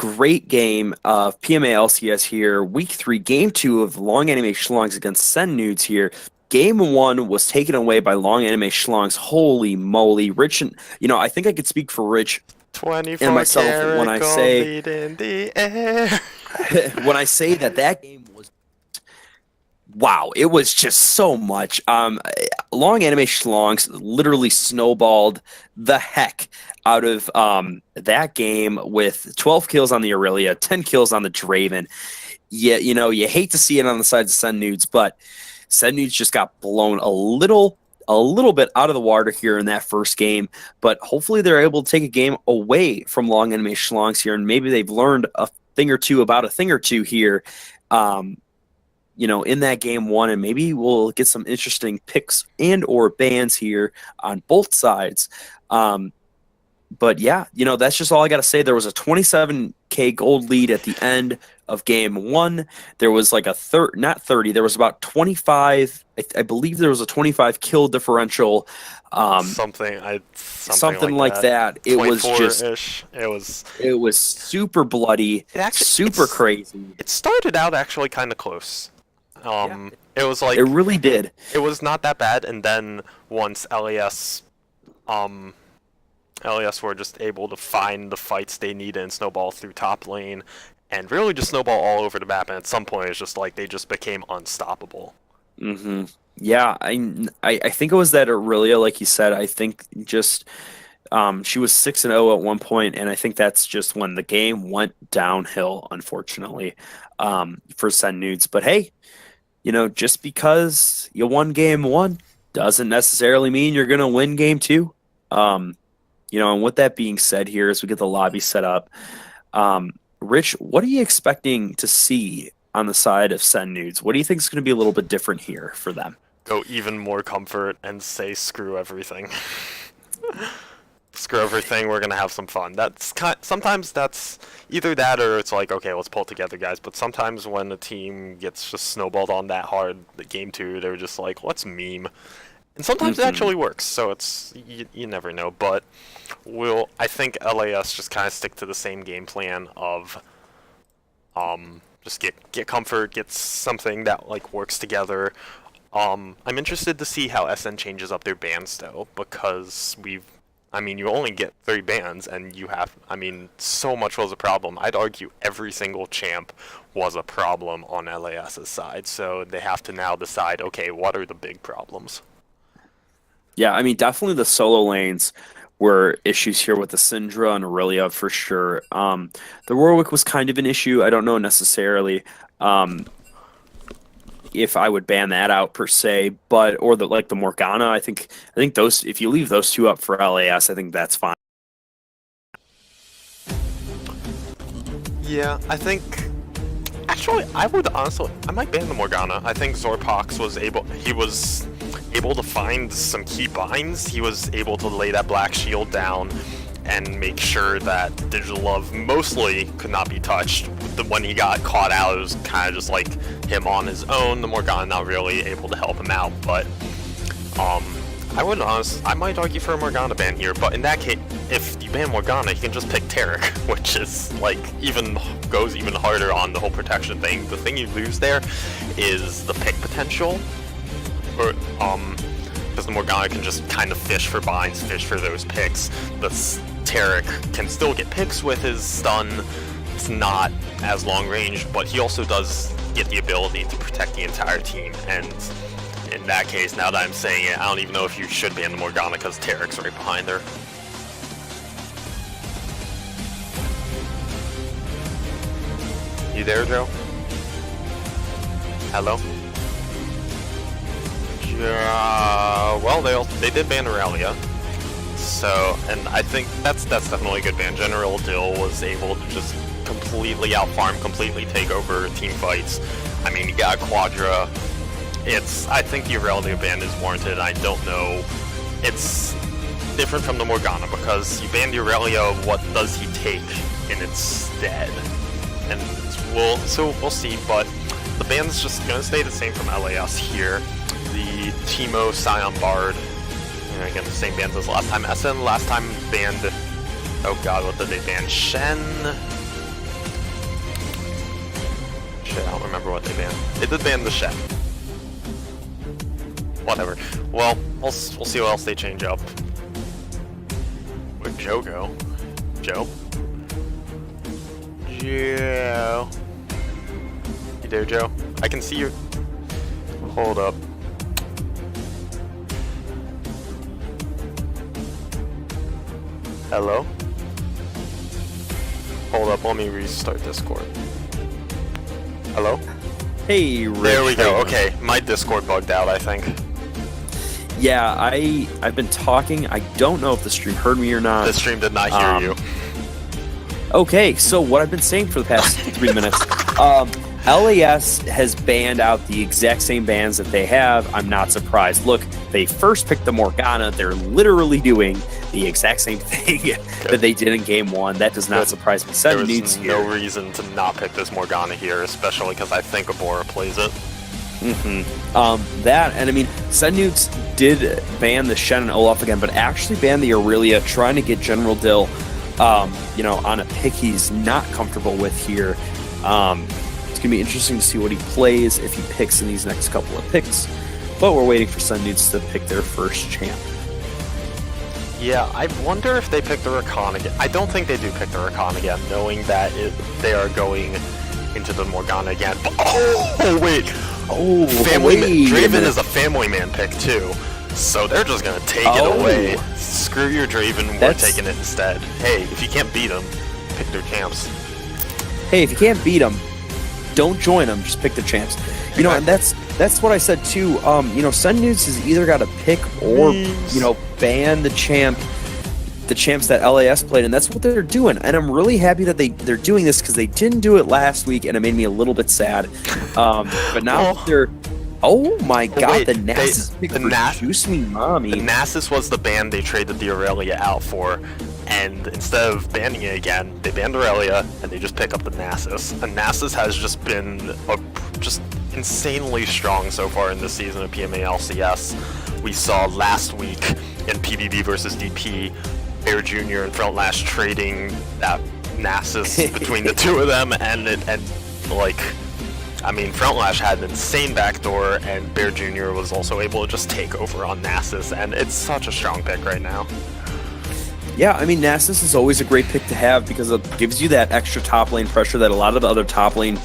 great game of PMA LCS here. Week 3, Game 2 of Long Anime Schlongs against Sen Nudes here. Game 1 was taken away by Long Anime Schlongs. Holy moly. Rich, and I think I could speak for Rich and 24 myself when karat I gold say lead in the air. when I say that game was wow, it was just so much. Long Anime Schlongs literally snowballed the heck out of that game with 12 kills on the Aurelia, 10 kills on the Draven. Yeah, you hate to see it on the sides of Sen Nudes, but Sen Nudes just got blown a little bit out of the water here in that first game, but hopefully they're able to take a game away from Long Anime Schlongs here, and maybe they've learned a thing or two here. In that game 1, and maybe we'll get some interesting picks and or bans here on both sides. But yeah, that's just all I got to say. There was a 27k gold lead at the end of game 1. There was like not 30, there was about 25. I believe there was a 25 kill differential. Something like that. It was just it was super bloody, super crazy. It started out actually kind of close. It was like it really did. It was not that bad, and then once LAS were just able to find the fights they needed and snowball through top lane, and really just snowball all over the map. And at some point, it's just like they just became unstoppable. Mm-hmm. Yeah, I think it was that Aurelia, like you said. I think just she was 6-0 at one point, and I think that's just when the game went downhill, unfortunately, for Sen Nudes. But hey, just because you won game 1 doesn't necessarily mean you're gonna win game 2. And with that being said, here as we get the lobby set up, Rich, what are you expecting to see on the side of Sen Nudes? What do you think is going to be a little bit different here for them? Go even more comfort and say screw everything. Screw everything, we're gonna have some fun. Sometimes that's either that or it's like, okay, let's pull it together, guys. But sometimes when a team gets just snowballed on that hard, the game 2, they're just like, let's meme. And sometimes it actually works, so it's you never know. But I think LAS just kind of stick to the same game plan of just get comfort, get something that like works together. I'm interested to see how SN changes up their bans though, because you only get 3 bans, and so much was a problem. I'd argue every single champ was a problem on LAS's side, so they have to now decide, okay, what are the big problems? Yeah, definitely the solo lanes were issues here with the Syndra and Aurelia for sure. The Warwick was kind of an issue. I don't know necessarily if I would ban that out per se, or the Morgana. I think those, if you leave those 2 up for LAS, I think that's fine. Yeah, I think actually I might ban the Morgana. I think Zorpox was able to find some key binds. He was able to lay that black shield down and make sure that Digital Love mostly could not be touched. When he got caught out, it was kind of just like him on his own. The Morgana not really able to help him out, but I might argue for a Morgana ban here. But in that case, if you ban Morgana, you can just pick Taric, which is like goes even harder on the whole protection thing. The thing you lose there is the pick potential, because the Morgana can just kind of fish for binds, fish for those picks. The Taric can still get picks with his stun. It's not as long range, but he also does get the ability to protect the entire team. And in that case, now that I'm saying it, I don't even know if you should ban the Morgana because Taric's right behind her. You there, Joe? Hello? Well, they did ban Aurelia, so, and I think that's definitely a good ban. General Dill was able to just completely outfarm, completely take over team fights. You got Quadra. I think the Aurelia ban is warranted. I don't know. It's different from the Morgana because you ban the Aurelia. What does he take in its stead? And we'll see. But the ban's just gonna stay the same from LAS here. The Teemo, Sion, Bard, again, the same bans as last time. SN last time banned, oh god, what did they ban? Shen, remember what they banned. They did ban the Shen. Whatever. Well, we'll see what else they change up. Where'd Joe go? Joe? Joe? You there, Joe? I can see you. Hold up. Hello? Hold up, let me restart Discord. Hello? Hey, Rich. There we go. Okay, my Discord bugged out, I think. Yeah, I've been talking. I don't know if the stream heard me or not. The stream did not hear you. Okay, so what I've been saying for the past 3 minutes, LAS has banned out the exact same bans that they have. I'm not surprised. Look, they first picked the Morgana. They're literally doing the exact same thing that they did in Game 1. That does not surprise me. There was no reason to not pick this Morgana here, especially because I think Abora plays it. That, and I mean, Sennuts did ban the Shen and Olaf again, but actually banned the Aurelia, trying to get General Dill, on a pick he's not comfortable with here. It's going to be interesting to see what he plays, if he picks in these next couple of picks, but we're waiting for Sennuts to pick their first champ. Yeah, I wonder if they pick the Rakan again. I don't think they do pick the Rakan again, knowing that they are going into the Morgana again. But, wait! Oh, Draven is a family man pick too, so they're just gonna take it away. Screw your Draven, we're taking it instead. Hey, if you can't beat them, pick their champs. Hey, if you can't beat them, don't join them. Just pick their champs. You know, and that's what I said too. Sennuts has either got to pick or ban the champs that LAS played, and that's what they're doing. And I'm really happy that they're doing this, because they didn't do it last week, and it made me a little bit sad. But now they're. Oh my God! The Nasus pick for Juice Me Mommy. The Nasus was the ban they traded the Aurelia out for, and instead of banning it again, they banned Aurelia and they just pick up the Nasus. And Nasus has just been just insanely strong so far in this season of PMA LCS. We saw last week in PBB versus DP, Bear Jr. and Frontlash trading that Nasus between the two of them, and Frontlash had an insane backdoor, and Bear Jr. was also able to just take over on Nasus, and it's such a strong pick right now. Yeah, I mean, Nasus is always a great pick to have, because it gives you that extra top lane pressure that a lot of the other top lane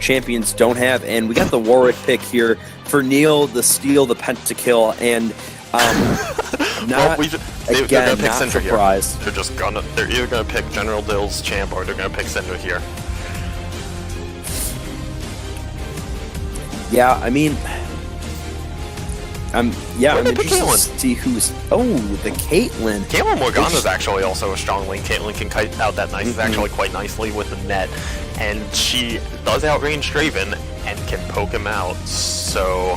champions don't have. And we got the Warwick pick here for Neil, the steal, the pentakill, and not surprised. They're either gonna pick General Dill's champ, or they're gonna pick Syndra here. Yeah, I mean, I'm interested to see who's. Oh, the Caitlyn. Caitlyn Morgana is actually also a strong lane. Caitlyn can kite out that actually quite nicely with the net, and she does outrange Draven and can poke him out. So,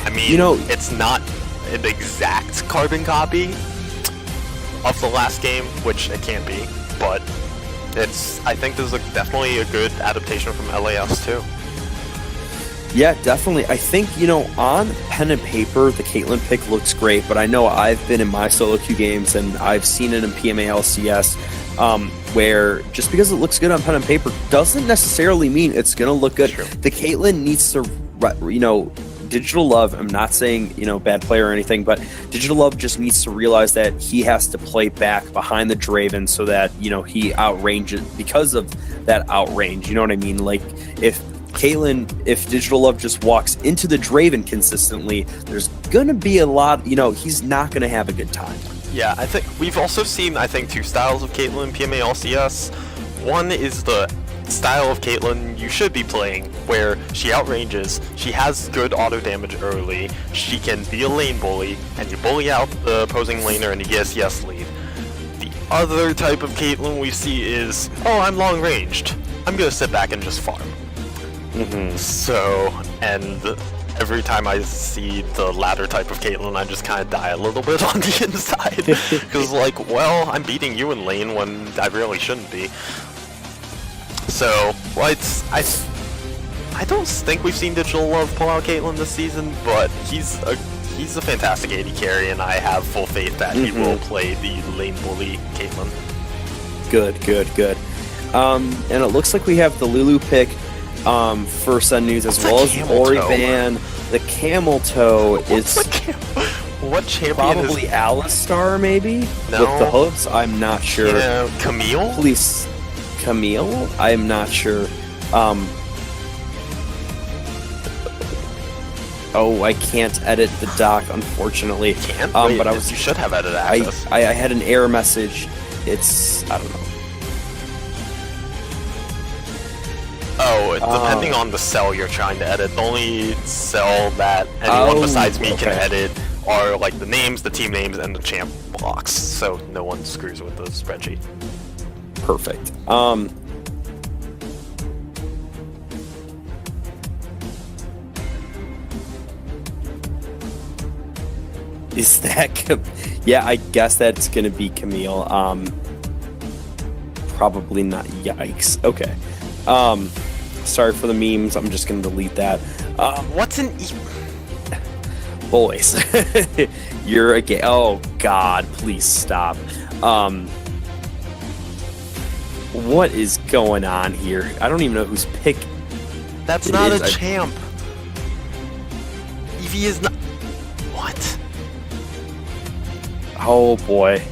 I mean, it's not an exact carbon copy of the last game, which it can't be, but I think this is definitely a good adaptation from LAS too. Yeah, definitely. I think, on pen and paper, the Caitlyn pick looks great, but I know I've been in my solo queue games, and I've seen it in PMA LCS, where just because it looks good on pen and paper doesn't necessarily mean it's going to look good. True. The Caitlyn needs to, Digital Love, I'm not saying, bad player or anything, but Digital Love just needs to realize that he has to play back behind the Draven so that, he outranges because of that outrange. You know what I mean? Like, if Digital Love just walks into the Draven consistently, there's going to be a lot, he's not going to have a good time. Yeah, I think we've also seen, two styles of Caitlyn in PMA LCS. One is the style of Caitlyn you should be playing, where she outranges, she has good auto damage early, she can be a lane bully, and you bully out the opposing laner and you get a CS lead. The other type of Caitlyn we see is, I'm long ranged, I'm going to sit back and just farm. So, and every time I see the latter type of Caitlyn, I just kind of die a little bit on the inside. Because, I'm beating you in lane when I really shouldn't be. So, I don't think we've seen Digital Love pull out Caitlyn this season, but he's a fantastic AD carry, and I have full faith that he will play the lane bully Caitlyn. Good. And it looks like we have the Lulu pick. for Sun News, as What's a well as camel toe? Orivan. The camel toe is What champion probably is... Alistar, maybe? No. With the hooves? I'm not sure. Yeah, Camille? Please, Camille? I'm not sure. Oh, I can't edit the doc, unfortunately. Can't? But Wait, I was you should have edited I access. had an error message. It's I don't know. Oh, depending on the cell you're trying to edit, the only cell that anyone besides me can okay. edit are like the names, the team names, and the champ blocks. So no one screws with the spreadsheet. Perfect. Is that yeah, I guess that's gonna be Camille. Probably not. Yikes. Okay. Sorry for the memes. I'm just gonna delete that. What's an Boys, you're a gay. Oh God, please stop. What is going on here? I don't even know who's pick. That's It not is, a champ. Eevee is not. What? Oh boy.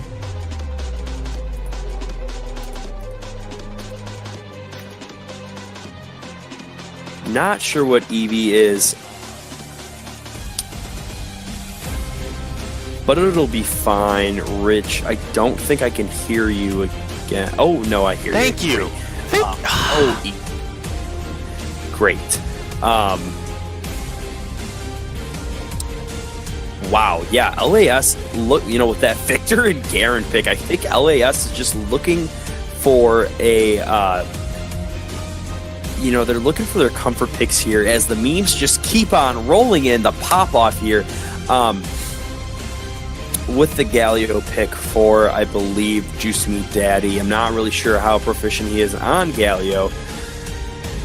Not sure what Eevee is, but it'll be fine. Rich, I don't think I can hear you again. Oh no, I hear Thank you. Great. Wow, yeah, LAS, look, with that Victor and Garen pick, I think LAS is just looking for a, they're looking for their comfort picks here as the memes just keep on rolling in, the pop-off here, with the Galio pick for, I believe, Juice Meat Daddy. I'm not really sure how proficient he is on Galio,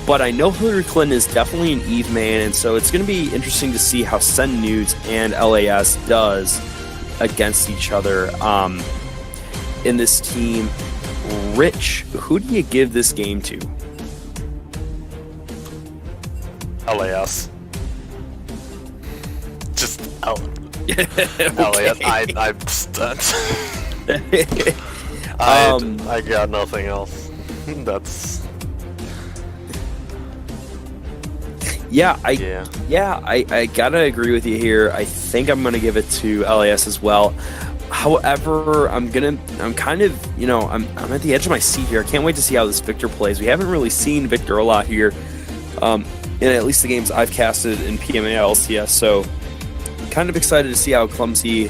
but I know Hillary Clinton is definitely an Eve man, and so it's going to be interesting to see how Sen Nudes and LAS does against each other in this team. Rich, who do you give this game to? LAS. Just Okay. LAS. I'm stunned. I got nothing else. That's I gotta agree with you here. I think I'm gonna give it to LAS as well. However, I'm kind of, I'm at the edge of my seat here. I can't wait to see how this Victor plays. We haven't really seen Victor a lot here, in at least the games I've casted in PMA LCS. So, kind of excited to see how clumsy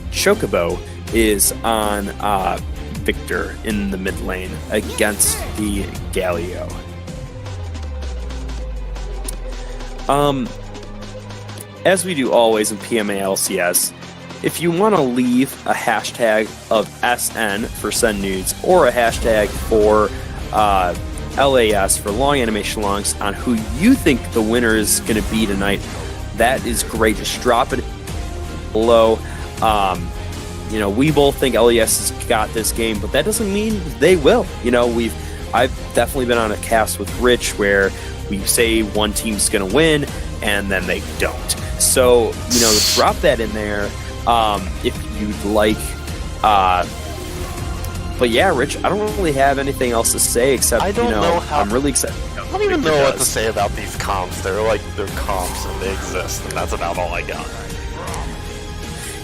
Chocobo is on Victor in the mid lane against the Galio. As we do always in PMA LCS, if you want to leave a hashtag of SN for Send Nudes or a hashtag for LAS for Long Animation Longs on who you think the winner is going to be tonight, that is great. Just drop it below. We both think LAS has got this game, but that doesn't mean they will. I've definitely been on a cast with Rich where we say one team's going to win and then they don't. So, drop that in there if you'd like. But yeah, Rich, I don't really have anything else to say except, I don't know how. I'm really excited. I don't even know what to say about these comps. They're comps and they exist, and that's about all I got.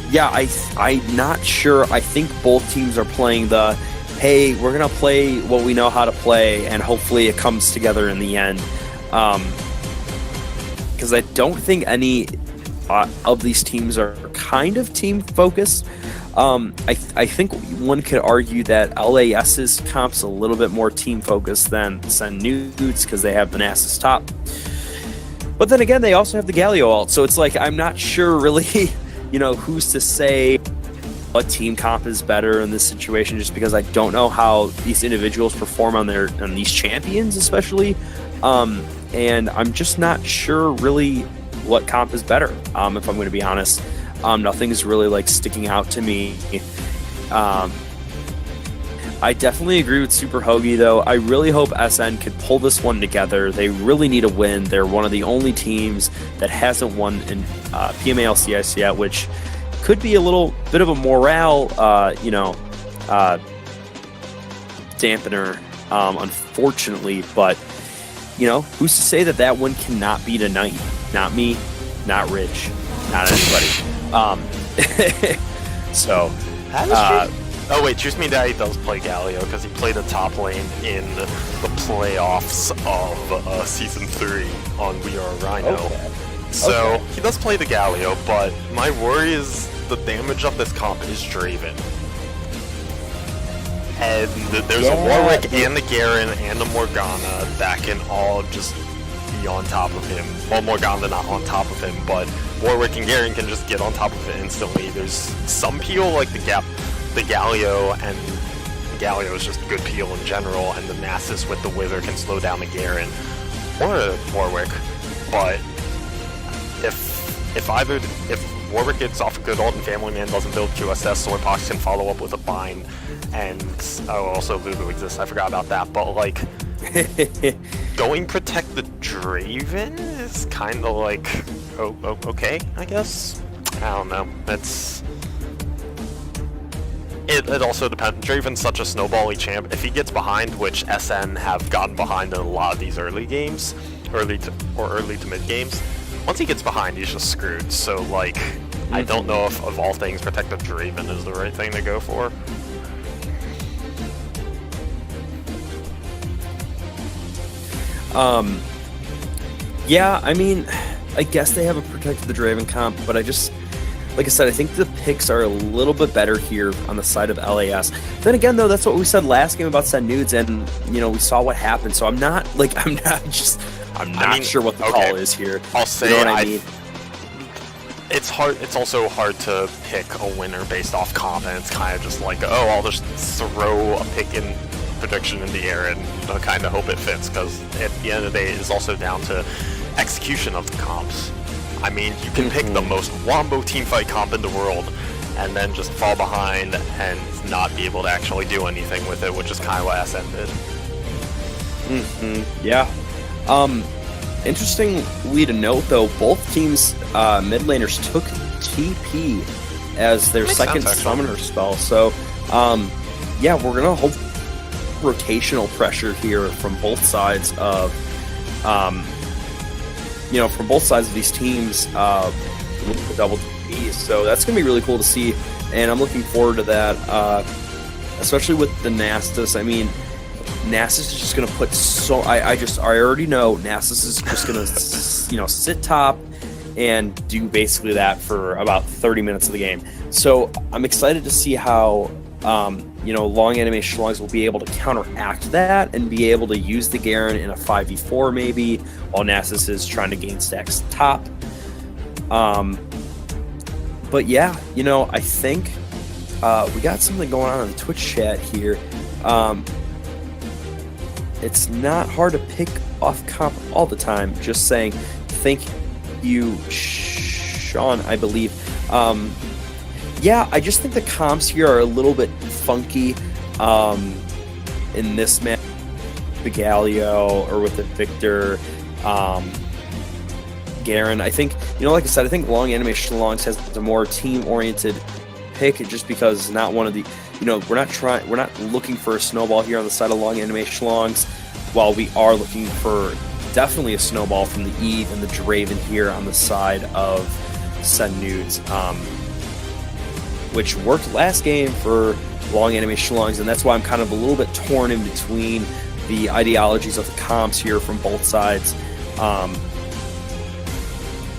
Yeah, I'm not sure. I think both teams are playing the, hey, we're going to play what we know how to play, and hopefully it comes together in the end. Because I don't think any of these teams are kind of team focused. I think one could argue that LAS's comp's a little bit more team focused than Sen Nudes because they have Manassas top. But then again, they also have the Galio ult, so it's like I'm not sure really, who's to say what team comp is better in this situation, just because I don't know how these individuals perform on these champions, especially. And I'm just not sure really what comp is better, if I'm going to be honest. Nothing is really sticking out to me. I definitely agree with Super Hoagie, though. I really hope SN could pull this one together. They really need a win. They're one of the only teams that hasn't won in PMA LCS yet, which could be a little bit of a morale, dampener, unfortunately. But, who's to say that that one cannot be tonight? Not me, not Rich, not anybody. So, oh wait, Juice Me Daddy does play Galio because he played a top lane in the playoffs of Season 3 on We Are Rhino. Okay. So he does play the Galio, but my worry is the damage of this comp is Draven. And there's a Warwick and the Garen and the Morgana that can all just be on top of him. Well, Morgana not on top of him, but Warwick and Garen can just get on top of it instantly. There's some peel like the Galio, and the Galio is just good peel in general, and the Nasus with the Wither can slow down the Garen or Warwick. But if Warwick gets off a good ult and Family Man doesn't build QSS, Swordpox can follow up with a bind, and also Lulu exists. I forgot about that, but like going protect the Draven is kind of like okay, I guess. I don't know. It also depends. Draven's such a snowbally champ. If he gets behind, which SN have gotten behind in a lot of these early games, early to mid games, once he gets behind, he's just screwed. So, like, I don't know if, of all things, protect the Draven is the right thing to go for. Yeah, I mean, I guess they have a protect the Draven comp, but like I said, I think the picks are a little bit better here on the side of LAS. Then again, though, that's what we said last game about Sen Nudes, and we saw what happened. So I'm not sure what the call is here. I'll say, you know what I mean? It's hard. It's also hard to pick a winner based off comp, and it's kind of just like, oh, I'll just throw a pick in prediction in the air and kind of hope it fits, because at the end of the day, it's also down to execution of the comps. I mean, you can pick the most wombo teamfight comp in the world and then just fall behind and not be able to actually do anything with it, which is kind of what SN did. Yeah. Interestingly to note, though, both teams' mid laners took TP as their second summoner spell. So, yeah, we're going to hope rotational pressure here from both sides of from both sides of these teams with the double TPs. So that's going to be really cool to see, and I'm looking forward to that, especially with the Nasus. I mean, Nasus is just going to put I already know Nasus is just going to sit top and do basically that for about 30 minutes of the game. So I'm excited to see how long animation Schlongs will be able to counteract that and be able to use the Garen in a 5v4 maybe, while Nasus is trying to gain stacks top. But yeah, I think we got something going on in the Twitch chat here. It's not hard to pick off comp all the time. Just saying, thank you, Sean, I believe. Yeah, I just think the comps here are a little bit funky in this match. The Galio or with the Victor, Garen. I think, like I said, I think Long Animation Schlongs has a more team-oriented pick, just because it's not one of the, we're not looking for a snowball here on the side of Long Animation Schlongs, while we are looking for definitely a snowball from the Eve and the Draven here on the side of Sen Nudes. Which worked last game for Long Animation Schlongs, and that's why I'm kind of a little bit torn in between the ideologies of the comps here from both sides.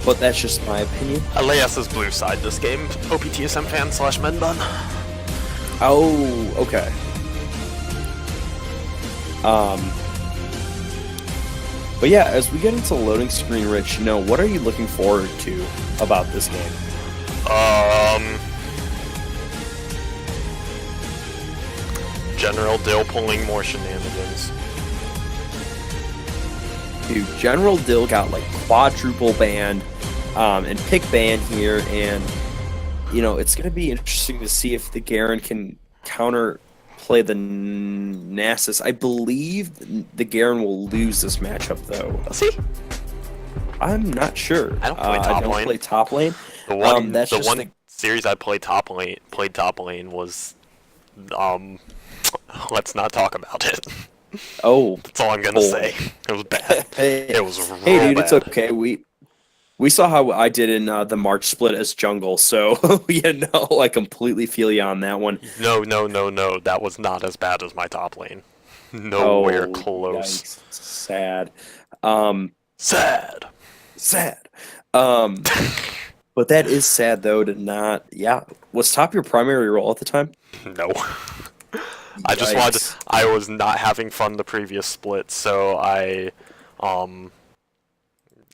But that's just my opinion. LAS's blue side this game. OPTSM fan / Menbun. Oh, okay. But yeah, as we get into loading screen, Rich, what are you looking forward to about this game? General Dill pulling more shenanigans. Dude, General Dill got like quadruple banned and pick ban here, and it's going to be interesting to see if the Garen can counter play the Nasus. I believe the Garen will lose this matchup, though. See? I'm not sure. I don't play top lane. Play top lane. The one, that's the just one series I played top lane was, let's not talk about it. Oh, That's all I'm gonna say. It was bad. It was real hey, dude, bad. it's okay. We saw how I did in the March split as jungle, so I completely feel you on that one. No. That was not as bad as my top lane. Nowhere close. Yikes. Sad. Sad. But that is sad though to not. Yeah, was top your primary role at the time? No. I just wanted. I was not having fun the previous split, so I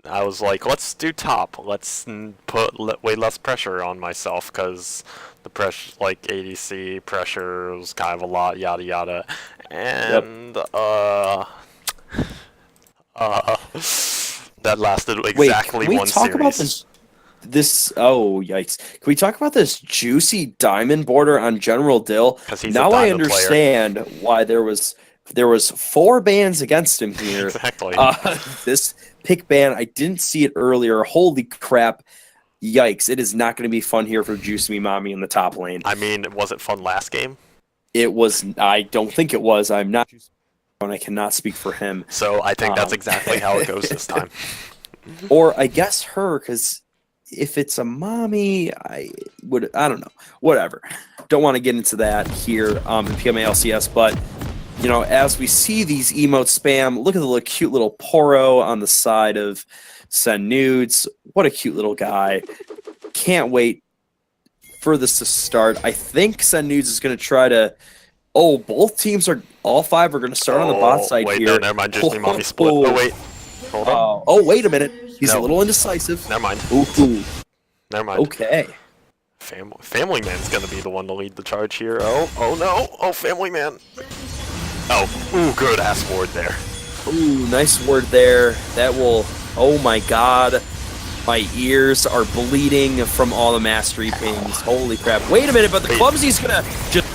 was like, let's do top. Let's put way less pressure on myself, because the pressure, like ADC pressure, was kind of a lot, yada yada, and that lasted exactly one series. About this? Oh, yikes! Can we talk about this juicy diamond border on General Dill? Now I understand why there was 4 bans against him here. Exactly. This pick ban, I didn't see it earlier. Holy crap! Yikes! It is not going to be fun here for Juicy Mommy in the top lane. I mean, was it fun last game? It was. I don't think it was. I'm not. And I cannot speak for him. So I think that's exactly how it goes this time. Or I guess her, because if it's a mommy, I don't know. Whatever. Don't want to get into that here in PMA LCS, but as we see these emotes spam, look at the cute little Poro on the side of Send Nudes. What a cute little guy. Can't wait for this to start. I think Send Nudes is going to try to. Oh, both teams all 5 are going to start on the bot side wait, here. No, never mind. Just mommy split. Oh, wait. Hold on. Oh, wait a minute. He's a little indecisive. Never mind. Ooh. Never mind. Okay. Family Man's going to be the one to lead the charge here. Oh no. Oh, Family Man. Oh, ooh, good ass ward there. Ooh, nice word there. That will. Oh my god. My ears are bleeding from all the mastery pings. Holy crap. Wait a minute, but the Clumsy's going to just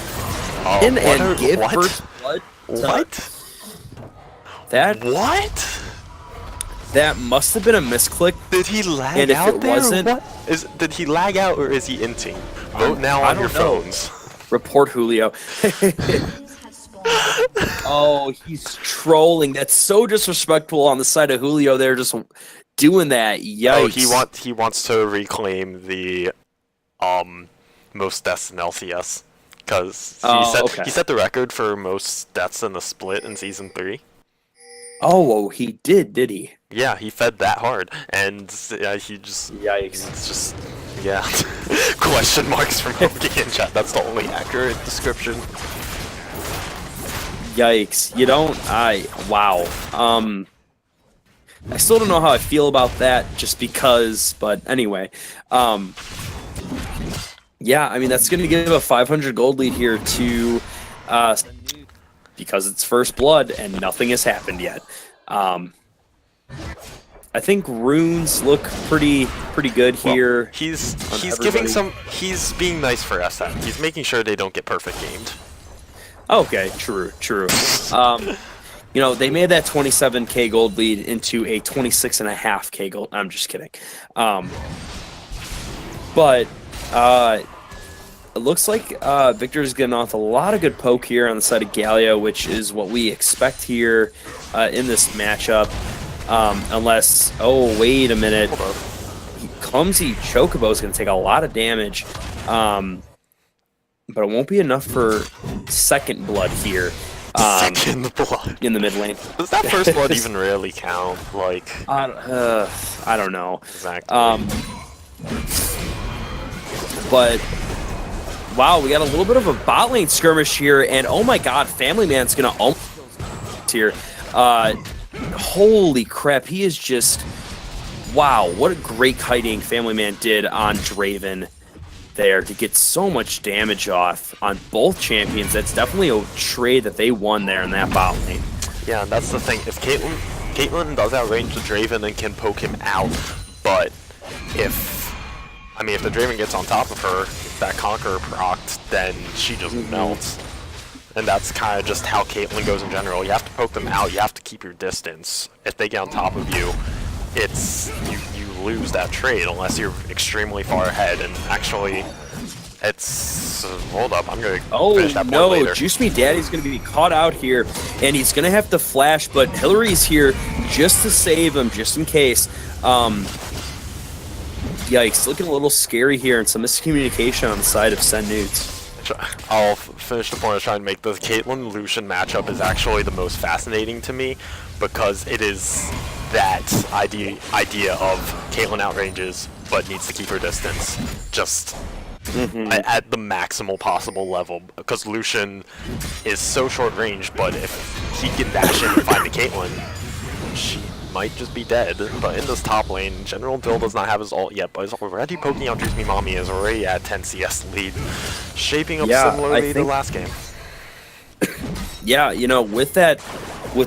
in and give first blood. What? That must have been a misclick. Did he lag and out if it there? Wasn't, what? Did he lag out or is he inting? Vote now on your phones. Report Julio. Oh, he's trolling. That's so disrespectful on the side of Julio. They're just doing that. Yikes. Oh, he wants to reclaim the most deaths in LCS. Because he set the record for most deaths in the split in Season 3. Oh, he did he? Yeah, he fed that hard. And he just... Yikes. It's just... Yeah. Question marks from Hoki in chat. That's the only accurate description. Yikes. Wow. I still don't know how I feel about that just because, but anyway. Yeah, I mean, that's going to give a 500 gold lead here to because it's first blood and nothing has happened yet. I think runes look pretty good here. Well, he's giving some. He's being nice for SM. He's making sure they don't get perfect gamed. Okay, true. They made that 27k gold lead into a 26.5k gold. I'm just kidding. But it looks like Victor's getting off a lot of good poke here on the side of Galio, which is what we expect here in this matchup. Unless, wait a minute. Clumsy Chocobo is going to take a lot of damage. But it won't be enough for second blood here. Second blood in the mid lane. Does that first blood even really count? Like, I don't know. Exactly. But wow, we got a little bit of a bot lane skirmish here, and oh my god, Family Man's gonna almost here. Holy crap, he is just wow! What a great kiting Family Man did on Draven there to get so much damage off on both champions. That's definitely a trade that they won there in that bot lane. Yeah, and that's the thing. If Caitlyn does outrange the Draven and can poke him out, but if the Draven gets on top of her, that Conqueror procced, then she just melts. And that's kind of just how Caitlyn goes in general. You have to poke them out. You have to keep your distance. If they get on top of you, it's you lose that trade unless you're extremely far ahead. And actually, it's hold up. I'm gonna finish that point later. Juice Me Daddy's gonna be caught out here, and he's gonna have to flash. But Hillary's here just to save him, just in case. Yikes! Looking a little scary here, and some miscommunication on the side of Sen Newts. I'll finish the point I was trying to make. The Caitlyn-Lucian matchup is actually the most fascinating to me because it is that idea of Caitlyn outranges but needs to keep her distance just at the maximal possible level, because Lucian is so short range, but if he can dash in and find the Caitlyn, she might just be dead. But in this top lane, General Dill does not have his ult yet, but is already poking out Juice Me Mommy, is already at 10 CS lead, shaping up similarly to last game. Yeah, you know, with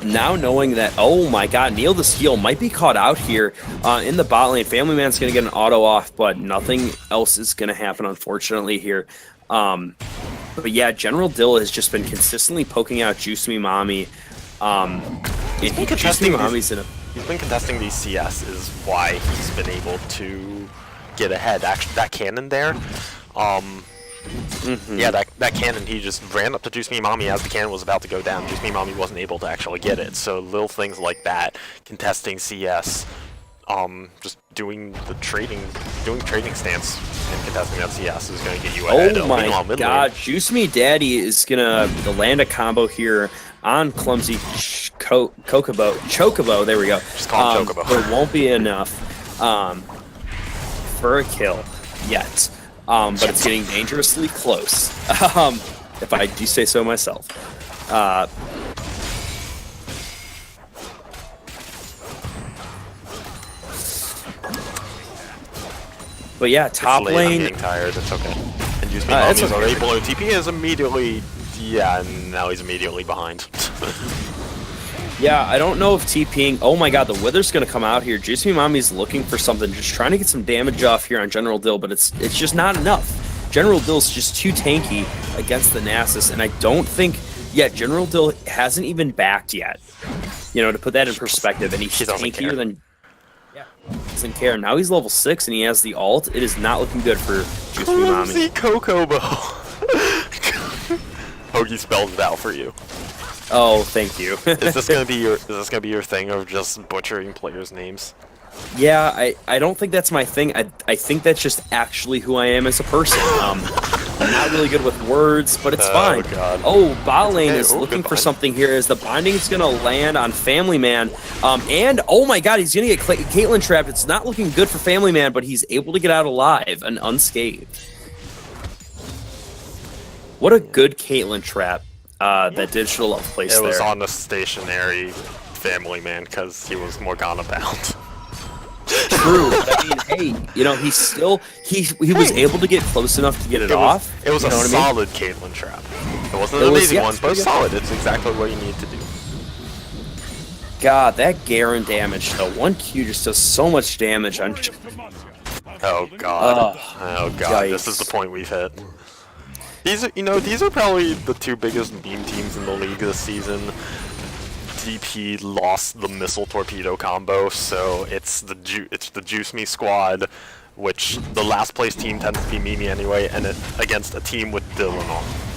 now knowing that, oh my god, Neil the Steel might be caught out here in the bot lane. Family Man's going to get an auto off, but nothing else is going to happen, unfortunately, here. But yeah, General Dill has just been consistently poking out Juice Me Mommy. He's been contesting these CS is why he's been able to get ahead. Actually, that cannon there, yeah, that cannon, he just ran up to Juice Me Mommy as the cannon was about to go down. Juice Me Mommy wasn't able to actually get it. So little things like that, contesting CS, just doing trading stance and contesting that CS is going to get you ahead. Oh my god, Juice Me Daddy is going to land a combo here on Clumsy Chocobo, there we go. Just call him Chocobo. But it won't be enough for a kill yet. But it's getting dangerously close, if I do say so myself. But yeah, top lane. I'm getting tired, it's okay. And Juice Me Mommy's already below. TP is immediately, yeah, and now he's immediately behind. Yeah, I don't know if TPing... Oh my god, the Wither's going to come out here. Juice Me Mommy's looking for something, just trying to get some damage off here on General Dill, but it's just not enough. General Dill's just too tanky against the Nasus, and I don't think... Yeah, General Dill hasn't even backed yet. You know, to put that in perspective, and he's tankier than... Yeah, doesn't care. Now he's level 6, and he has the ult. It is not looking good for Juice Me Mommy. Kokobo. Hoagie spelled it out for you. Oh, thank you. Is this gonna be your thing of just butchering players' names? Yeah, I don't think that's my thing. I think that's just actually who I am as a person. I'm not really good with words, but it's fine. God. Oh, bot lane is looking for something here as the binding's gonna land on Family Man. And oh my god, he's gonna get Caitlyn trapped. It's not looking good for Family Man, but he's able to get out alive and unscathed. What a good Caitlyn trap. That digital love place there. It was on the stationary Family Man because he was Morgana bound. True. I mean, hey, you know, he was able to get close enough to get it off. It was a solid Caitlyn trap. It wasn't an amazing one, but solid. It's exactly what you need to do. God, that Garen damage though. 1Q just does so much damage on... Oh god. Oh god, this is the point we've hit. These are probably the two biggest meme teams in the league this season. DP lost the missile torpedo combo, so it's the Juice Me squad, which the last place team tends to be Mimi anyway, and against a team with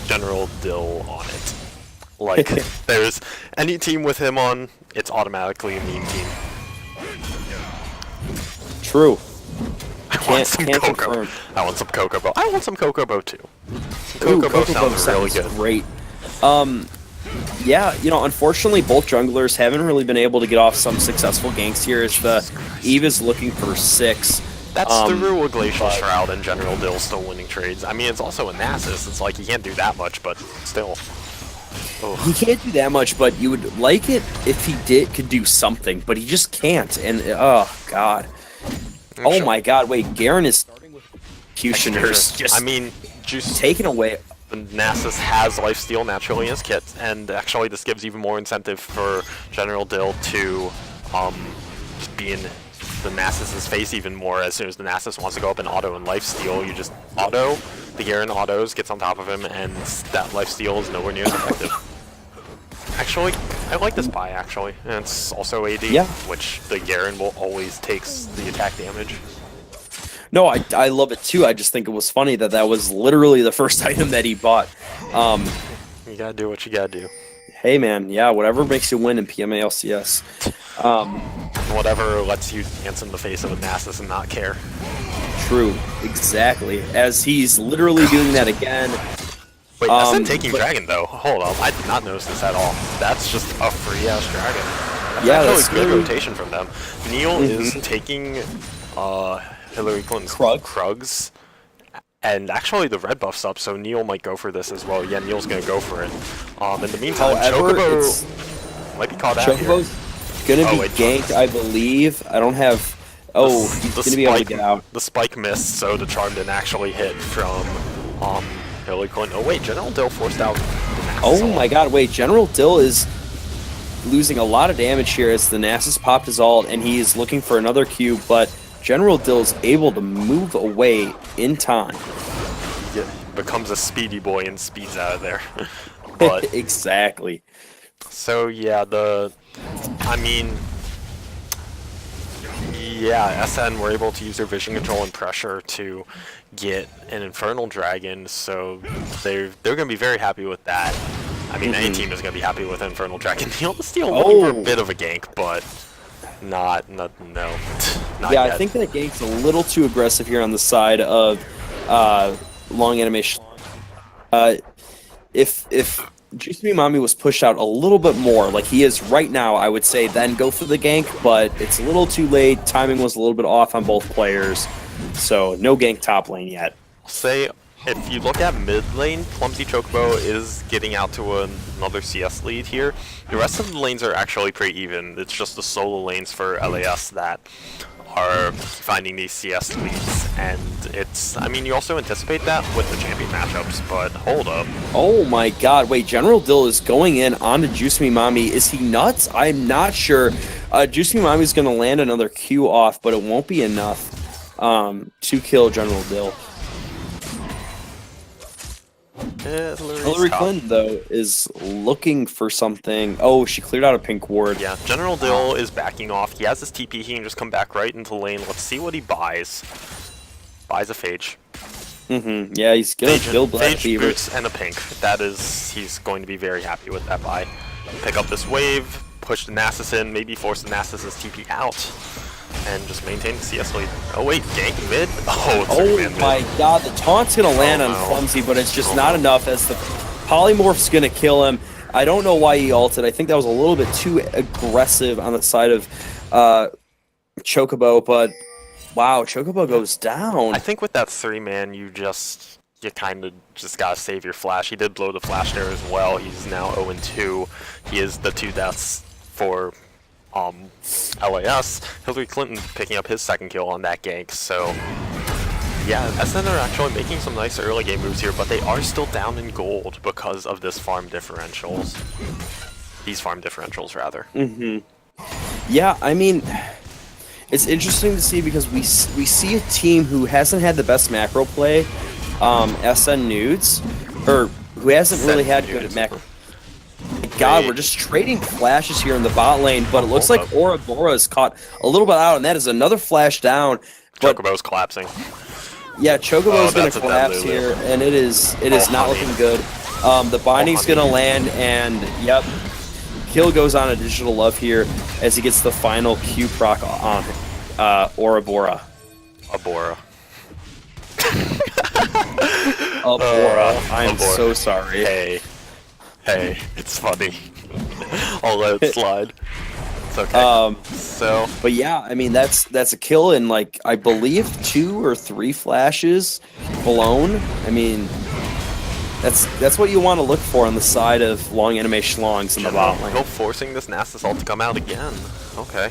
General Dill on it. Like, there's any team with him on, it's automatically a meme team. True. I want some Kokobo. I want some Kokobo. I want some Kokobo too. Kokobo sounds really good. Great. Yeah, you know, unfortunately, both junglers haven't really been able to get off some successful ganks here. As the Eve is looking for 6. That's through a Glacial Shroud and General Dill still winning trades. I mean, it's also a Nasus. It's like he can't do that much, but still. Ugh. He can't do that much, but you would like it if he could do something, but he just can't. And oh god. Oh my god, wait, Garen is starting with executioners. Just, I mean, just taken away. Nasus has lifesteal naturally in his kit, and actually this gives even more incentive for General Dill to just be in the Nasus's face even more. As soon as the Nasus wants to go up and auto and lifesteal, you just auto, the Garen autos, gets on top of him, and that lifesteal is nowhere near as effective. Actually, I like this buy, actually. And it's also AD, Yeah. which the Garen will always takes the attack damage. No, I love it too. I just think it was funny that that was literally the first item that he bought. You gotta do what you gotta do. Hey man, yeah, whatever makes you win in PMA LCS. Whatever lets you dance in the face of a Nasus and not care. True, exactly. As he's literally doing that again. Wait, that's not taking but- Dragon though. Hold up, I did not notice this at all. That's just a free ass Dragon. That's Yeah, actually that's good really- rotation from them. Neil is taking Hillary Clinton's Krugs. And actually the red buff's up, so Neil might go for this as well. Yeah, Neil's gonna go for it. In the meantime, However, Chocobo might be caught out here. Chocobo's gonna be wait, ganked, I believe. I don't have. Oh, he's gonna be able to get out. The spike missed, so the charm didn't actually hit from Hillary Clinton. Oh wait, General Dill forced out the Nasus Oh ult. my god, wait, General Dill is losing a lot of damage here as the Nasus popped his ult and he is looking for another Q, but General Dill is able to move away in time. Yeah, becomes a speedy boy and speeds out of there. But Exactly. so yeah, yeah, SN were able to use their vision control and pressure to get an Infernal Dragon, so they're gonna be very happy with that. I mean, any team is gonna be happy with Infernal Dragon. Neil Steel looking for a bit of a gank, but not yeah, Yeah, yet. I think that gank's a little too aggressive here on the side of long animation. If Jusumi Mami was pushed out a little bit more, like he is right now, I would say then go for the gank, but it's a little too late. Timing was a little bit off on both players, so no gank top lane yet. Say, if you look at mid lane, Clumsy Chocobo is getting out to another CS lead here. The rest of the lanes are actually pretty even. It's just the solo lanes for LAS that are finding these CS leads, and it's, I mean, you also anticipate that with the champion matchups, but hold up. Oh my god, wait, General Dill is going in onto Jusumi Mami. Is he nuts? I'm not sure. Jusumi Mami is going to land another Q off, but it won't be enough to kill General Dill. Hillary Clinton, though, is looking for something. Oh, she cleared out a pink ward. Yeah, General Dill is backing off. He has his TP, he can just come back right into lane. Let's see what he buys. Buys a Phage. Yeah, he's gonna kill Black Phage Beaver. boots and a pink. That is, he's going to be very happy with that buy. Pick up this wave, push the Nasus in, maybe force the Nasus' TP out, and just maintain the CS lead. Oh wait, gank mid? Oh, it's Oh mid. my god, the taunt's gonna land on no. Clumsy, but it's just not enough as the Polymorph's gonna kill him. I don't know why he ulted. I think that was a little bit too aggressive on the side of Chocobo, but wow, Chocobo goes down. I think with that 3-man, you kind of just gotta save your flash. He did blow the flash there as well. He's now 0-2. He is the 2 deaths for LAS. Hillary Clinton picking up his second kill on that gank, so yeah, SN are actually making some nice early game moves here, but they are still down in gold because of this farm differentials. These farm differentials, rather. Yeah, I mean, it's interesting to see because we see a team who hasn't had the best macro play, SN Nudes, or who hasn't really had good macro. God, we're just trading flashes here in the bot lane, but it looks like Ouroboros is caught a little bit out, and that is another flash down. But Chocobo's collapsing. yeah, Chocobo is going that's to a collapse deadly here, loop. and it is not honey. looking good. The binding's going to land, and yep, kill goes on a Digital Love here as he gets the final Q proc on Ouroboros. Abora. Ouroboros, I'm Ouroboros. so sorry. Hey, it's funny. I'll let it slide. It's okay. So, But yeah, I mean that's a kill in like I believe 2 or 3 flashes blown. I mean that's what you want to look for on the side of long anime schlongs in the bot lane. Hill forcing this Nasus ult to come out again. Okay.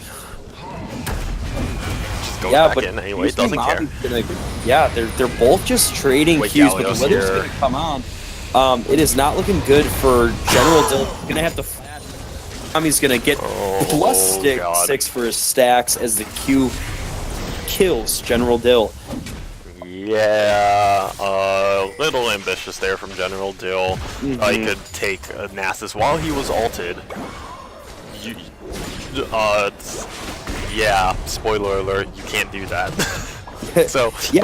Just go Yeah, back but in anyway, usually doesn't care. Mommy's gonna- they're both just trading Wait, Qs, but Galio's the Wither's here. gonna come on. It is not looking good for General Dill. Gonna have to flash. He's gonna get plus God. 6 for his stacks as the Q kills General Dill. Yeah, a little ambitious there from General Dill. He could take Nasus while he was ulted. Yeah, spoiler alert, you can't do that. So, yeah,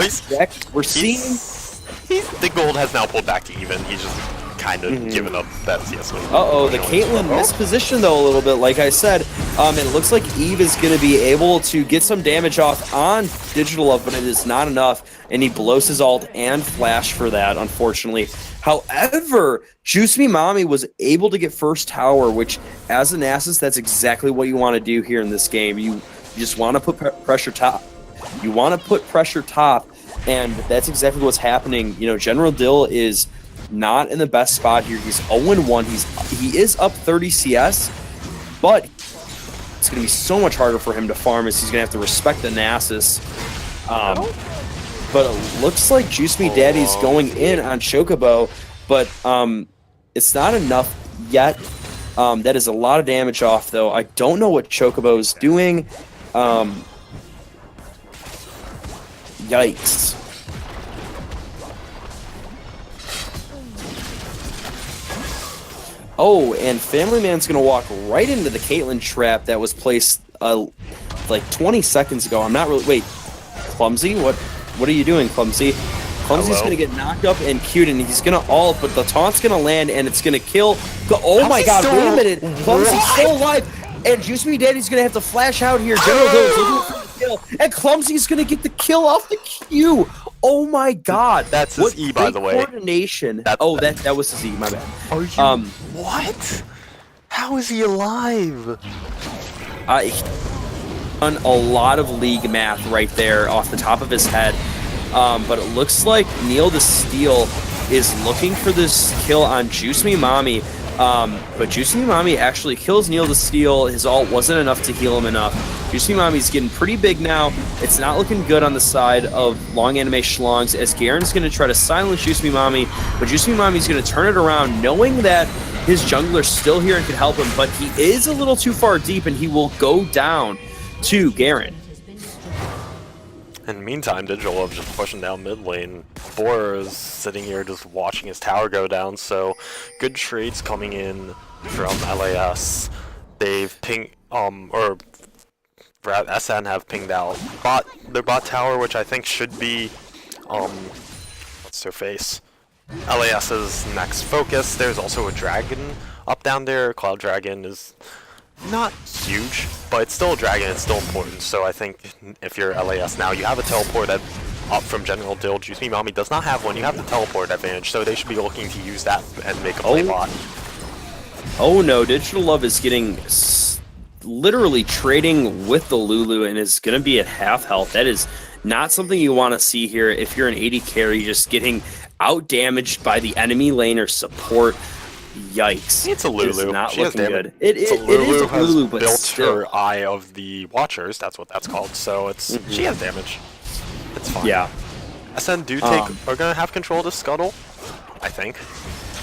we're seeing... the gold has now pulled back to even. He's just kind of given up that CS win. The Caitlyn mispositioned though a little bit, like I said. It looks like Eve is going to be able to get some damage off on Digital Love, but it is not enough, and he blows his ult and flash for that, unfortunately. However, Juice Me Mommy was able to get first tower, which, as an Nasus, that's exactly what you want to do here in this game. You just want to put pressure top. You want to put pressure top, and that's exactly what's happening. You know, General Dill is not in the best spot here. He's 0-1. He is up 30 CS, but it's going to be so much harder for him to farm as he's going to have to respect the Nasus. But it looks like Juice Me Daddy's going in on Chocobo, but it's not enough yet. That is a lot of damage off, though. I don't know what Chocobo's doing. Yikes. Oh, and Family Man's going to walk right into the Caitlyn trap that was placed like 20 seconds ago. I'm not really... Wait, Clumsy? What are you doing, Clumsy? Clumsy's going to get knocked up and queued, and he's going to ult, but the taunt's going to land, and it's going to kill... Oh my god, wait a minute! Clumsy's still alive! And Juice Me Daddy's going to have to flash out here. General Dill's looking for the kill, and Clumsy's going to get the kill off the queue! Oh my god! That's his E, by the way. Coordination. That was his E, my bad. Are you... What? How is he alive? On a lot of League math right there off the top of his head. But it looks like Neil the Steel is looking for this kill on Juice Me Mommy. But Juice Me Mommy actually kills Neil the Steel. His ult wasn't enough to heal him enough. Juice Me Mommy's getting pretty big now. It's not looking good on the side of Long Anime Schlongs as Garen's going to try to silence Juice Me Mommy. But Juice Me Mommy's going to turn it around knowing that his jungler's still here and can help him. But he is a little too far deep and he will go down to Garen. In the meantime, Digital Love just pushing down mid lane. Bora is sitting here just watching his tower go down, so good trades coming in from LAS. They've pinged, or SN have pinged out their bot tower, which I think should be, what's their face? LAS's next focus. There's also a dragon up down there. Cloud Dragon is not huge, but it's still a dragon, it's still important. So I think if you're LAS now, you have a teleport up from General Dill. Juice Me Mommy does not have one. You have the teleport advantage, so they should be looking to use that and make a play bot. Oh no, Digital Love is getting literally trading with the Lulu and is going to be at half health. That is not something you want to see here if you're an AD carry just getting out damaged by the enemy laner support. Yikes. It's a Lulu. It's not she looking has good. It is a Lulu, but built still. her Eye of the Watchers. That's what that's called. So it's she has damage. It's fine. Yeah. SN are gonna have control of the Scuttle, I think.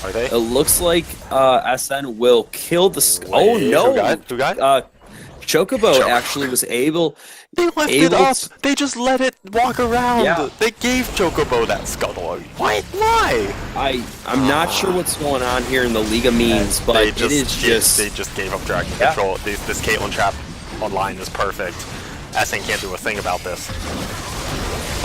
Are they? It looks like SN will kill the Oh no! Who got? Chocobo actually was able. They left it up. They just let it walk around. Yeah. They gave Chocobo that Scuttle. Why? I'm not sure what's going on here in the League of Memes, but they just gave up dragon control. This Caitlyn trap online is perfect. SN can't do a thing about this.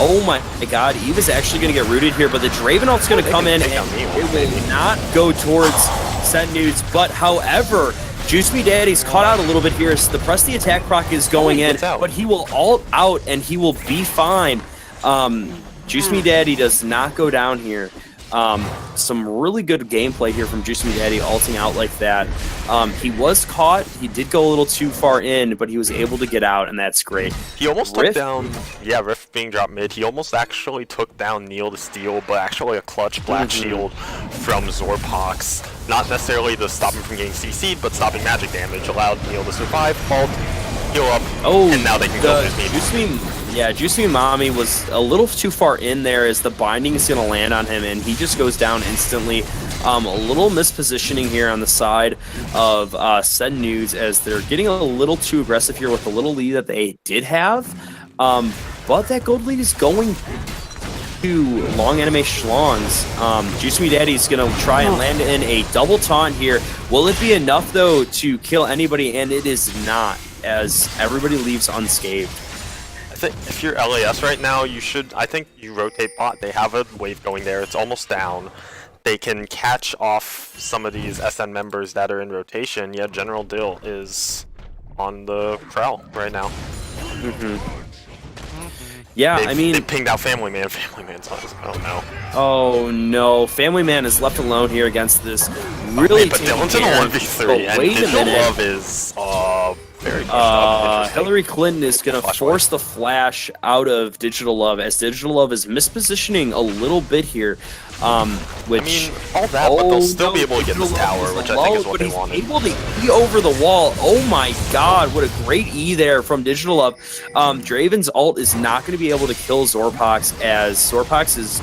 Oh my god, Eve is actually going to get rooted here, but the Draven ult's going to come in and it will not go towards Set Nudes, but however, Juice Me Daddy's caught out a little bit here as the press the attack proc is going in, but he will ult out and he will be fine. Juice Me Daddy does not go down here. Some really good gameplay here from Juice Me Daddy ulting out like that. He was caught. He did go a little too far in, but he was able to get out, and that's great. He almost took down... Yeah, Rift being dropped mid. He almost actually took down Neil the Steel, but actually a clutch Black Shield from Zorpox. Not necessarily to stop him from getting CC'd, but stopping magic damage allowed Neil to survive, ult, heal up, and now they can go Juice Me. Yeah, Juice Me Mommy was a little too far in there as the binding is going to land on him, and he just goes down instantly. A little mispositioning here on the side of Sen Nudes as they're getting a little too aggressive here with the little lead that they did have. But that gold lead is going to Long Anime Schlongs. Juice Me Daddy's going to try and land in a double taunt here. Will it be enough, though, to kill anybody? And it is not, as everybody leaves unscathed. I think if you're LAS right now, you should. I think you rotate bot. They have a wave going there. It's almost down. They can catch off some of these SN members that are in rotation. Yeah, General Dill is on the prowl right now. Yeah, They I mean, pinged out Family Man. Family Man's on his. Oh no. oh no, Family Man is left alone here against this really. But Dylan's in a 1v3, But and wait a Digital minute. Love is very pushed up. Interesting. Hillary Clinton is going to Flash force the flash out of Digital Love, as Digital Love is mispositioning a little bit here. Which, I mean, all that, but they'll still be able to get this tower, which I think is what they wanted. Able to E over the wall. Oh my god, what a great E there from Digital Love. Draven's ult is not going to be able to kill Zorpox, as Zorpox is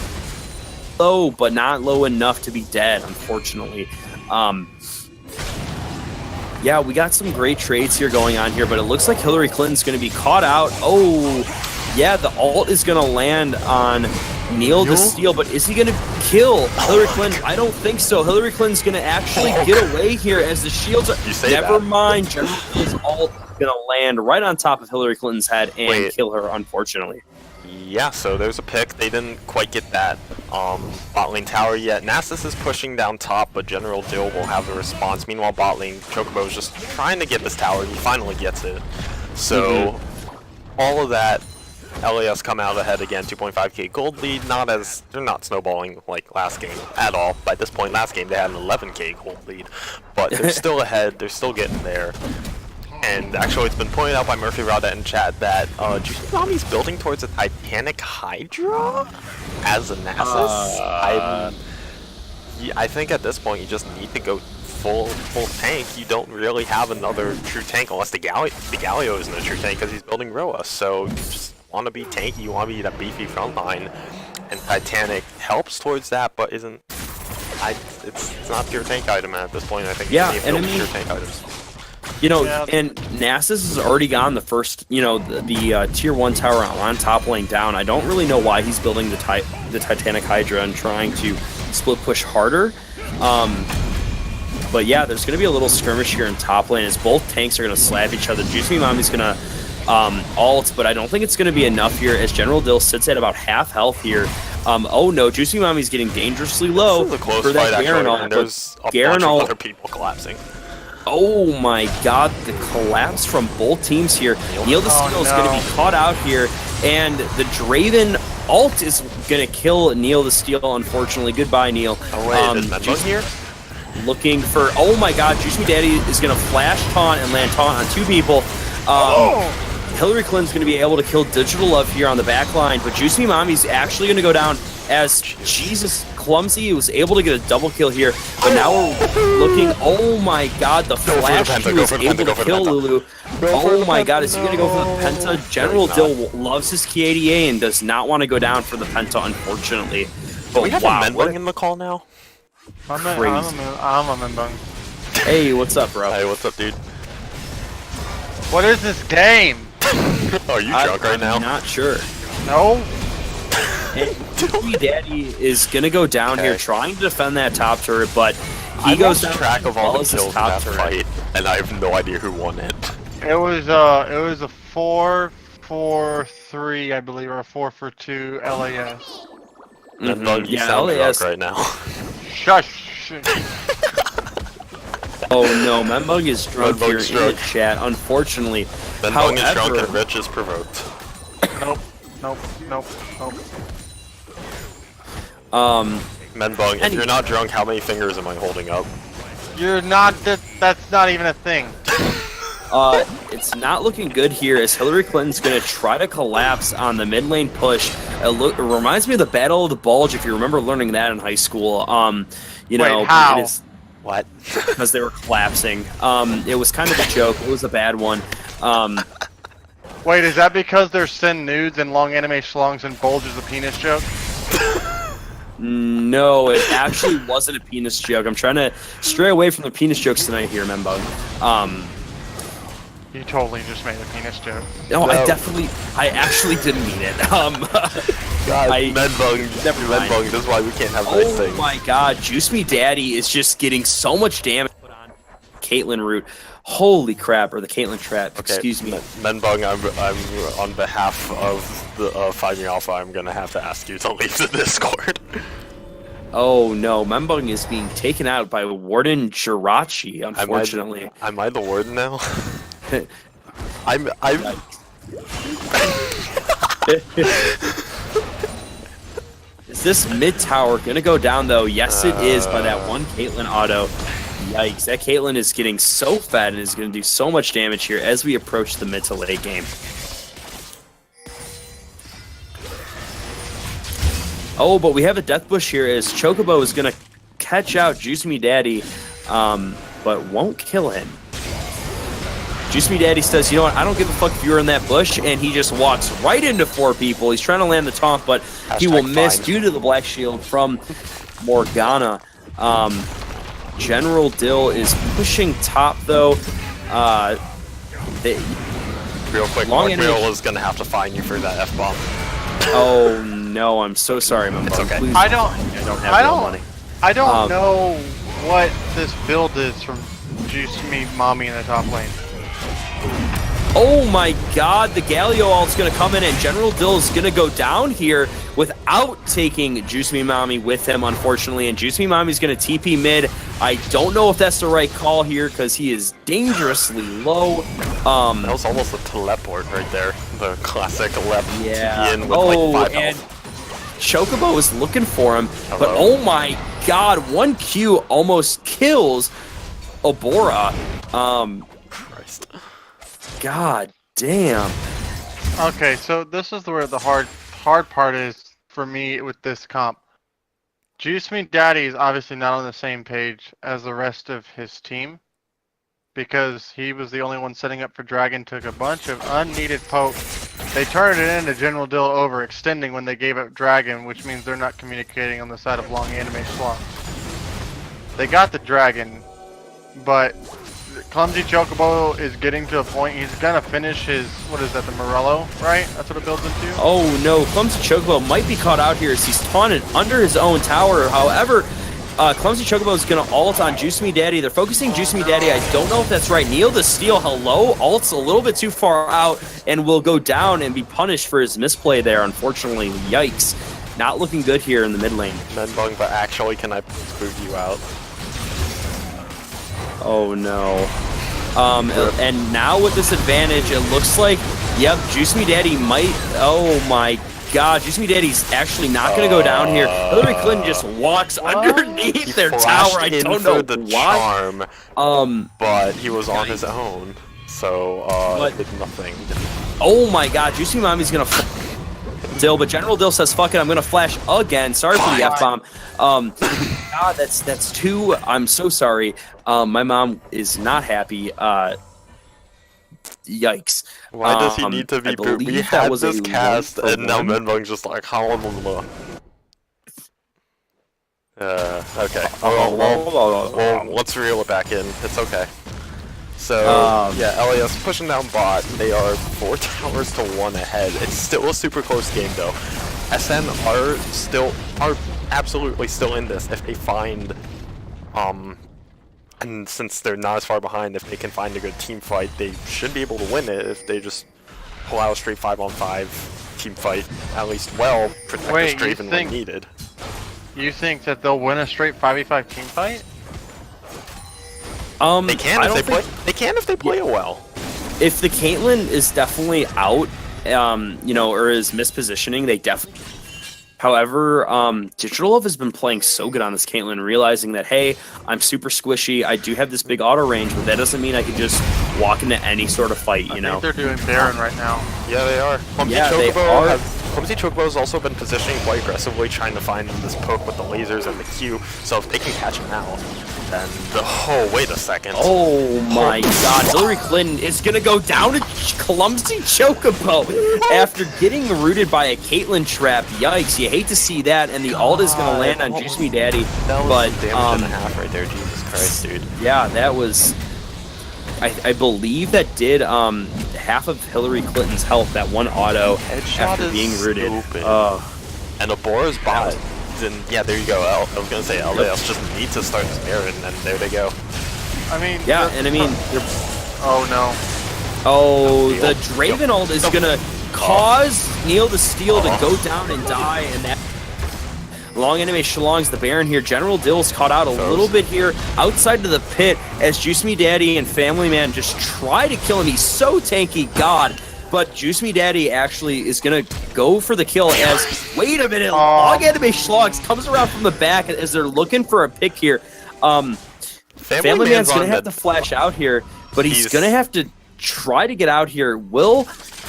low, but not low enough to be dead, unfortunately. Yeah, we got some great trades here going on here, but it looks like Hillary Clinton's going to be caught out. Oh, yeah, the ult is going to land on Neil the Steel, but is he going to kill Hillary Clinton? I don't think so. Hillary Clinton's going to actually get away here as the shields are... Never mind, General Dill's ult is going to land right on top of Hillary Clinton's head and kill her, unfortunately. Yeah, so there's a pick. They didn't quite get that bot lane tower yet. Nasus is pushing down top, but General Dill will have a response. Meanwhile, bot lane, Chocobo is just trying to get this tower. He finally gets it. So, all of that, LAS come out ahead again, 2.5k gold lead. They're not snowballing like last game at all. By this point, last game they had an 11k gold lead, but they're still ahead. They're still getting there. And actually, it's been pointed out by Murphy Raudet in chat that Juicy building towards a Titanic Hydra as a Nasus. I think at this point you just need to go full tank. You don't really have another true tank unless the Galio isn't a true tank because he's building Roa. So you just want to be tanky. You want to be that beefy front line, and Titanic helps towards that, but isn't. It's not a pure tank item at this point. I think yeah, you need pure tank items. You know, and Nasus has already gotten the first, the tier 1 tower on top lane down. I don't really know why he's building the Titanic Hydra and trying to split push harder. But yeah, there's going to be a little skirmish here in top lane as both tanks are going to slap each other. Juice Me Mommy's going to ult, but I don't think it's going to be enough here as General Dill sits at about half health here. Oh no, Juice Me Mommy's getting dangerously low for that Garen ult. And there's a bunch of other people collapsing. Oh my god, the collapse from both teams here. Neil the Steel is going to be caught out here, and the Draven ult is going to kill Neil the Steel, unfortunately. Goodbye, Neil. Oh wait, is Medbug here? Looking for... Oh my god, Juice Me Daddy is going to flash taunt and land taunt on two people. Hillary Clinton's going to be able to kill Digital Love here on the back line, but Juice Me Mommy's actually going to go down as Jesus Clumsy was able to get a double kill here, but now we're looking... Oh my god, the flash he was able to kill Lulu. Oh my god, is he going to go for the Penta? General Dill loves his KDA and does not want to go down for the Penta, unfortunately. But we have a Menbung in the call now? I'm a Menbung. Hey, what's up, bro? Hey, what's up, dude? What is this game? Are you drunk right now? I'm not sure. No. And Daddy is gonna go down here trying to defend that top turret, but he goes down track of all the as his kills in that fight, and I have no idea who won it. It was a 4-4-3, I believe, or a 4-4-2 LAS. You sound LAS drunk right now. Shush. Oh no, Membug is drunk here in the chat, unfortunately. Membug is drunk and Rich is provoked. Nope. Menbung, if you're not drunk, how many fingers am I holding up? You're not. That's not even a thing. It's not looking good here as Hillary Clinton's going to try to collapse on the mid lane push. It reminds me of the Battle of the Bulge, if you remember learning that in high school. Wait, how? What? Because they were collapsing. It was kind of a joke. It was a bad one. Wait, is that because they're send nudes and long anime schlongs and Bulge is a penis joke? No, it actually wasn't a penis joke. I'm trying to stray away from the penis jokes tonight here, Membug. You totally just made a penis joke. No, No. I actually didn't mean it. God, I- never mind. Menbung, this is why we can't have nice Oh things. my god, Juice Me Daddy is just getting so much damage put on Caitlyn Root. Holy crap, or the Caitlyn Trap, Okay, excuse me. Menbung, I'm on behalf of the Fighting Alpha, I'm gonna have to ask you to leave the Discord. Oh no, Membung is being taken out by Warden Jirachi, unfortunately. Am I the warden now? I'm Is this mid tower gonna go down though? Yes, it is by that one Caitlyn auto. Yikes, that Caitlyn is getting so fat and is gonna do so much damage here as we approach the mid to late game. Oh, but we have a death bush here as Chocobo is gonna catch out Juice Me Daddy, but won't kill him. Juice Me Daddy says, you know what, I don't give a fuck if you're in that bush, and he just walks right into 4 people. He's trying to land the taunt, but he will miss fine. due to the black shield from Morgana. General Dill is pushing top, though. real quick. Long Mark enemy- Mill is gonna have to fine you for that F-bomb. Oh, no, I'm so sorry, Membung. It's okay. Please I don't- I don't have I real don't- money. I don't Um, know what this build is from Juice Me Mommy in the top lane. Oh my god, the Galio ult's gonna come in and General Dill's gonna go down here without taking Juice Me Mommy with him, unfortunately, and Juice Me Mommy's gonna TP mid. I don't know if that's the right call here because he is dangerously low. That was almost a teleport right there. The classic left Yeah. in with like 5 and health. Chocobo is looking for him, but Hello. oh my god, 1Q almost kills Obora. Christ. God damn. Okay, so this is where the hard part is for me with this comp. Juice Me Daddy is obviously not on the same page as the rest of his team because he was the only one setting up for Dragon, took a bunch of unneeded poke. They turned it into General Dill overextending when they gave up Dragon, which means they're not communicating on the side of long anime slot. They got the Dragon, but Clumsy Chocobo is getting to a point, he's gonna finish his, what is that, the Morello, right? That's what it builds into? Oh no, Clumsy Chocobo might be caught out here as he's taunted under his own tower. However, Clumsy Chocobo is going to ult on Juice Me Daddy. They're focusing Juice Me Daddy. I don't know if that's right. Neil the Steel, hello. Ult's a little bit too far out and will go down and be punished for his misplay there, unfortunately. Yikes. Not looking good here in the mid lane. Menbung, but actually, can I boot you out? Oh no. And now with this advantage, it looks like, yep, Juice Me Daddy might, oh my god, Juice Me Daddy's actually not going to go down here. Hillary Clinton just walks underneath He their flashed tower. I in don't for know the why. charm, but he was on his own, so But- did nothing. Oh my god, Juicy Mommy's gonna Dill, but General Dill says, fuck it, I'm gonna flash again. Sorry for the F-bomb. God, that's 2. I'm so sorry. My mom is not happy. Yikes. Why does he need to I be boot? We believe had that was this a cast, 1 for and now 1. Menbung's just like, okay. Well, let's reel it back in. It's okay. So, yeah, LAS pushing down bot. They are 4 towers to 1 ahead. It's still a super close game, though. SN are absolutely still in this if they find, and since they're not as far behind, if they can find a good team fight, they should be able to win it if they just pull out a straight 5-on-5 team fight, at least well, protect Wait, the you Straven when think- needed. You think that they'll win a straight 5v5 team fight? They can I if they don't play. think- They can if they play it well. If the Caitlyn is definitely out, you know, or is mispositioning, they definitely. However, Digital Love has been playing so good on this Caitlyn, realizing that, hey, I'm super squishy, I do have this big auto range, but that doesn't mean I can just walk into any sort of fight, you I know? think they're doing Baron right now. Yeah, they are. Clumsy Yeah, they are. Clumsy Chocobo has also been positioning quite aggressively, trying to find this poke with the lasers and the Q. So if they can catch him out, then oh, wait a second. Oh my god, Hillary Clinton is gonna go down to Clumsy Chocobo after getting rooted by a Caitlyn trap. Yikes, you hate to see that, and the ult is gonna land on Juice Me Daddy. That was But, some damage and a half right there. Jesus Christ, dude. yeah, that was I believe that did half of Hillary Clinton's health, that one auto Headshot after is being rooted. stupid. Oh, And Abora's bot. Then yeah, there you go. I was gonna say LAS just need to start sparing, and there they go. I mean, yeah, and I mean, oh no. oh, the Neil. Draven ult is gonna cause Neil the Steel to go down and die, and that long anime Shalong's the Baron here. General Dill's caught out a little bit here outside of the pit as Juice Me Daddy and Family Man just try to kill him. He's so tanky, God. But Juice Me Daddy actually is gonna go for the kill as, wait a minute, long anime Schlogs comes around from the back as they're looking for a pick here. Family Man's gonna have to flash out here, but he's gonna have to try to get out here. Will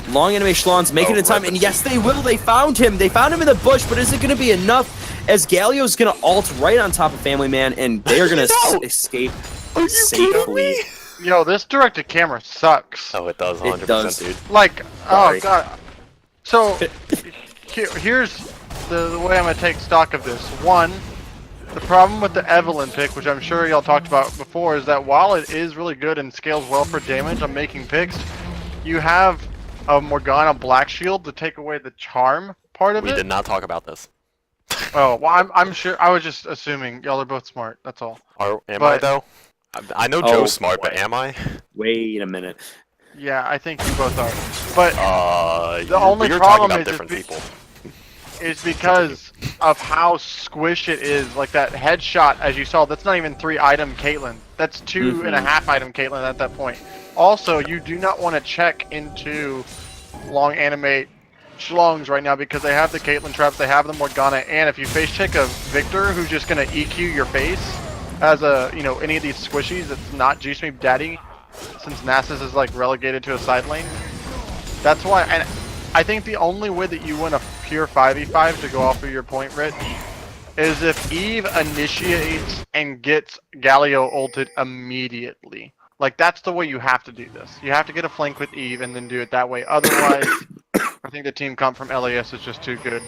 long anime Schlons make it in time? And yes, they will. They found him. They found him in the bush, but is it gonna be enough? As Galio's gonna ult right on top of Family Man, and they are gonna escape safely. Yo, this directed camera sucks. Oh, it does, 100%, It does. dude. Like, Sorry. oh god. So, here's the way I'm gonna take stock of this. One, the problem with the Evelyn pick, which I'm sure y'all talked about before, is that while it is really good and scales well for damage on making picks, you have a Morgana Black Shield to take away the charm part of We it. did not talk about this. Oh, well, I'm sure. I was just assuming y'all are both smart. That's all. Am I But- though? I know Oh, Joe's smart, boy. but am I? Wait a minute. Yeah, I think you both are. But The only we were problem talking about is different it's people. it's because of how squish it is. Like that headshot, as you saw, that's not even 3-item Caitlyn. That's 2.5-item Caitlyn at that point. Also, you do not want to check into long animate Schlongs right now because they have the Caitlyn traps, they have the Morgana, and if you face check a Victor who's just gonna EQ your face as a, you know, any of these squishies that's not Juice Me Daddy, since Nasus is like relegated to a side lane. That's why, and I think the only way that you win a pure 5v5 to go off of your point, Rit, is if Eve initiates and gets Galio ulted immediately. Like, that's the way you have to do this. You have to get a flank with Eve and then do it that way. Otherwise, I think the team comp from LAS is just too good.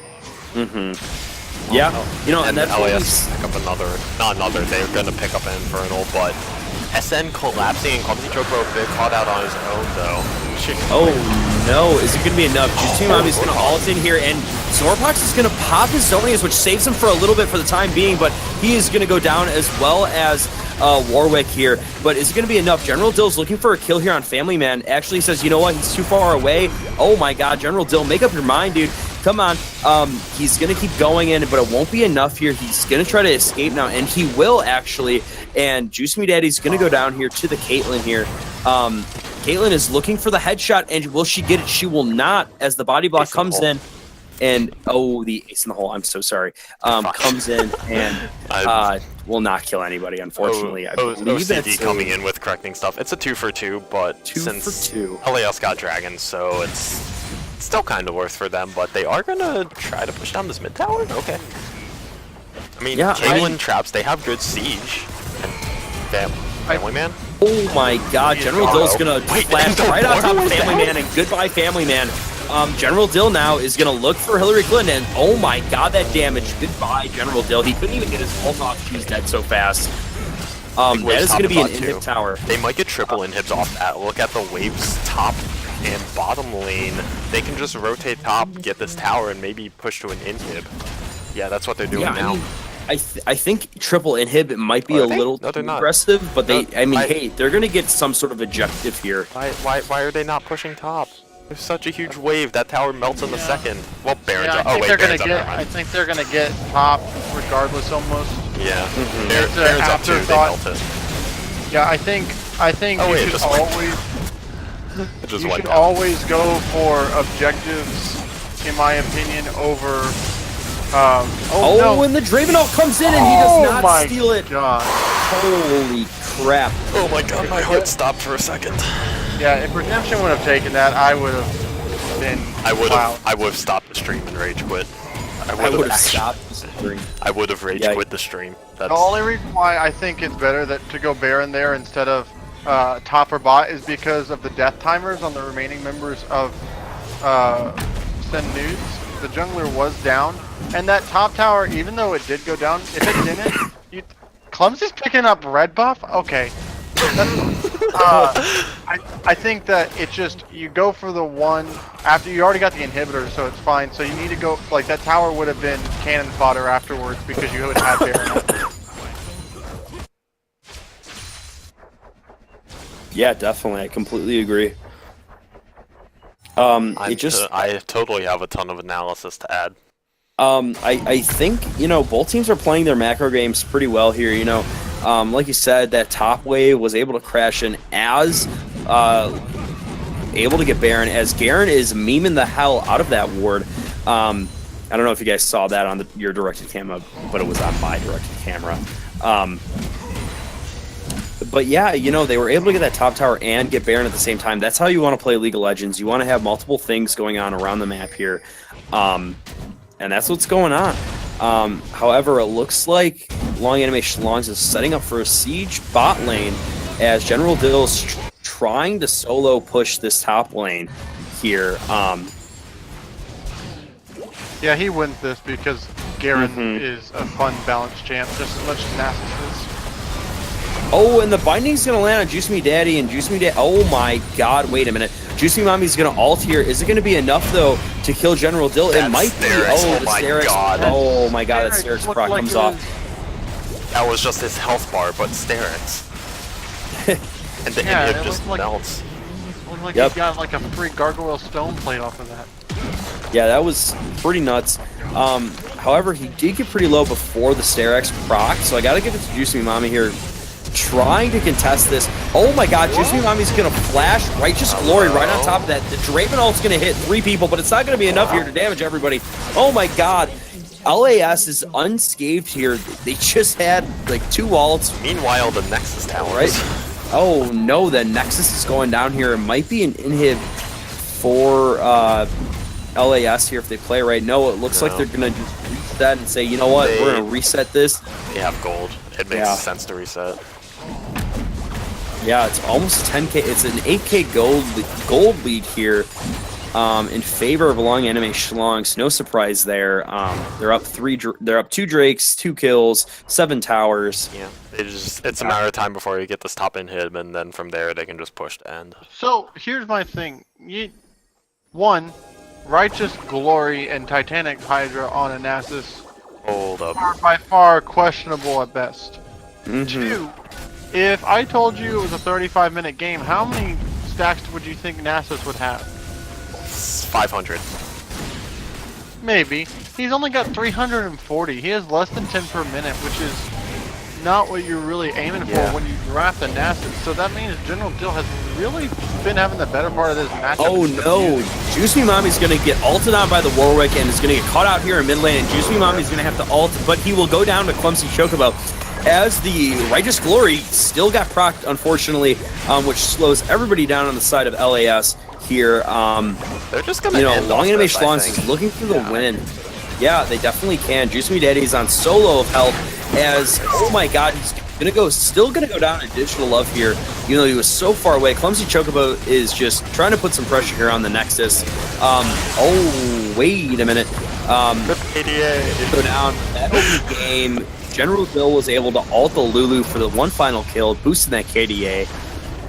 Yeah, you know, and that's what LAS pick up not another, they're gonna pick up an Infernal, but SN collapsing and Clumsy Choco a bit caught out on his own though. Oh no, is it gonna be enough? Juice Me Mommy's gonna ult in here, and Zorbox is gonna pop his Zonias, which saves him for a little bit for the time being, but he is gonna go down as well as Warwick here. But is it gonna be enough? General Dill's looking for a kill here on Family Man. Actually says, you know what, he's too far away. Oh my god, General Dill, make up your mind, dude. Come on. He's gonna keep going in, but it won't be enough here. He's gonna try to escape now, and he will actually. And Juice Me Daddy's gonna go down here to the Caitlyn here. Caitlyn is looking for the headshot, and will she get it? She will not, as the body block comes in. And oh, the ace in the hole. I'm so sorry. Comes in and will not kill anybody. Unfortunately, I believe OCD that's coming in with correcting stuff. It's a 2 for 2, but since 2 LAS got dragons, so it's still kind of worth for them. But they are gonna try to push down this mid tower. Okay. I mean, Yeah, Caitlyn traps. They have good siege. And Family Man. Oh my god, General Dill's gonna flash right on top of Family Man, and goodbye Family Man. General Dill now is gonna look for Hillary Clinton, and oh my god, that damage. Goodbye, General Dill. He couldn't even get his ult off. She's dead so fast. That is gonna be an inhib tower. They might get triple inhibs off that. Look at the waves top and bottom lane. They can just rotate top, get this tower, and maybe push to an inhib. Yeah, that's what they're doing now. I think triple inhib might be a little too aggressive, but hey, they're gonna get some sort of objective here. Why are they not pushing top? There's such a huge wave. That tower melts in a second. Well, Baron's Yeah, up. Oh wait, Baron's up. Never I mind. think they're gonna get top regardless, almost. Yeah, It's an Baron's up too. They afterthought. melted. Yeah, I think Oh, wait, you it should just went. always It just you wiped should out. always go for objectives, in my opinion, over. No. And the Draven ult comes in, and he does not steal it. God. Holy crap! Oh my god, my heart stopped for a second. Yeah, if Redemption would have taken that, I would have been. I would Wow. have stopped the stream and rage quit. I would have stopped the stream. I would have rage quit the stream. That's The only reason why I think it's better to go Baron there instead of top or bot is because of the death timers on the remaining members of Send Nudes. The jungler was down, and that top tower, even though it did go down, if it didn't, Clumsy's picking up red buff. Okay, I think that it's just you go for the one after you already got the inhibitor, so it's fine. So you need to go like that tower would have been cannon fodder afterwards because you would have had Baron. Yeah, definitely. I completely agree. I totally have a ton of analysis to add. I think, both teams are playing their macro games pretty well here, like you said, that top wave was able to crash in as able to get Baron, as Garen is memeing the hell out of that ward. I don't know if you guys saw that on your directed camera, but it was on my directed camera. But yeah, they were able to get that top tower and get Baron at the same time. That's how you want to play League of Legends. You want to have multiple things going on around the map here. And that's what's going on. However, it looks like Long Anime Schlongs is setting up for a siege bot lane as General Dill is trying to solo push this top lane here. Yeah, he wins this because Garen is a fun balanced champ just as much as Nasus is. Oh, and the binding's going to land on Juice Me Daddy, and Juice Me Daddy... Oh my god, wait a minute. Juice Me Mommy's going to ult here. Is it going to be enough, though, to kill General Dill? It might be. Oh my god. Oh my god, that Sterix proc comes off. That was just his health bar, but Sterix. And the inhib just melts. It looked like he got like a free Gargoyle Stone plate off of that. Yeah, that was pretty nuts. However, he did get pretty low before the Sterix proc, so I got to give it to Juice Me Mommy here. Trying to contest this. Oh my god, Juice Me Mommy's going to flash Righteous Glory right on top of that. The Draven ult's going to hit 3 people, but it's not going to be enough here to damage everybody. Oh my god. LAS is unscathed here. They just had like 2 ults. Meanwhile, the Nexus tower. Right? Oh no, the Nexus is going down here. It might be an inhib for LAS here if they play right. No, it looks like they're going to just reset and say, you know what, we're going to reset this. They have gold. It makes sense to reset. Yeah, it's almost 10k. It's an 8k gold lead here in favor of Long Anime Schlongs. No surprise there. They're up 2 Drakes, 2 kills, 7 towers. Yeah, it's a matter of time before you get this top inhib, and then from there they can just push to end. So here's my thing. One, Righteous Glory and Titanic Hydra on Nasus Hold up. are by far questionable at best. Mm-hmm. 2, if I told you it was a 35-minute game, how many stacks would you think Nasus would have? 500. Maybe. He's only got 340. He has less than 10 per minute, which is not what you're really aiming for when you draft a Nasus. So that means General Dill has really been having the better part of this matchup. Oh no, Juice Me Mommy's going to get ulted on by the Warwick and is going to get caught out here in mid lane, and Juice Me Mommy's going to have to ult, but he will go down to Clumsy Chocobo. As the Righteous Glory still got procced, unfortunately, which slows everybody down on the side of LAS here. They're just going to Long Anime Schlongs is looking for the win. Yeah, they definitely can. Juice Me Daddy's on solo of health as, oh my god, he's still gonna go down in Digital Love here, even though he was so far away. Clumsy Chocobo is just trying to put some pressure here on the Nexus. Oh, wait a minute. Go down. That OP game. General Dill was able to ult the Lulu for the one final kill, boosting that KDA.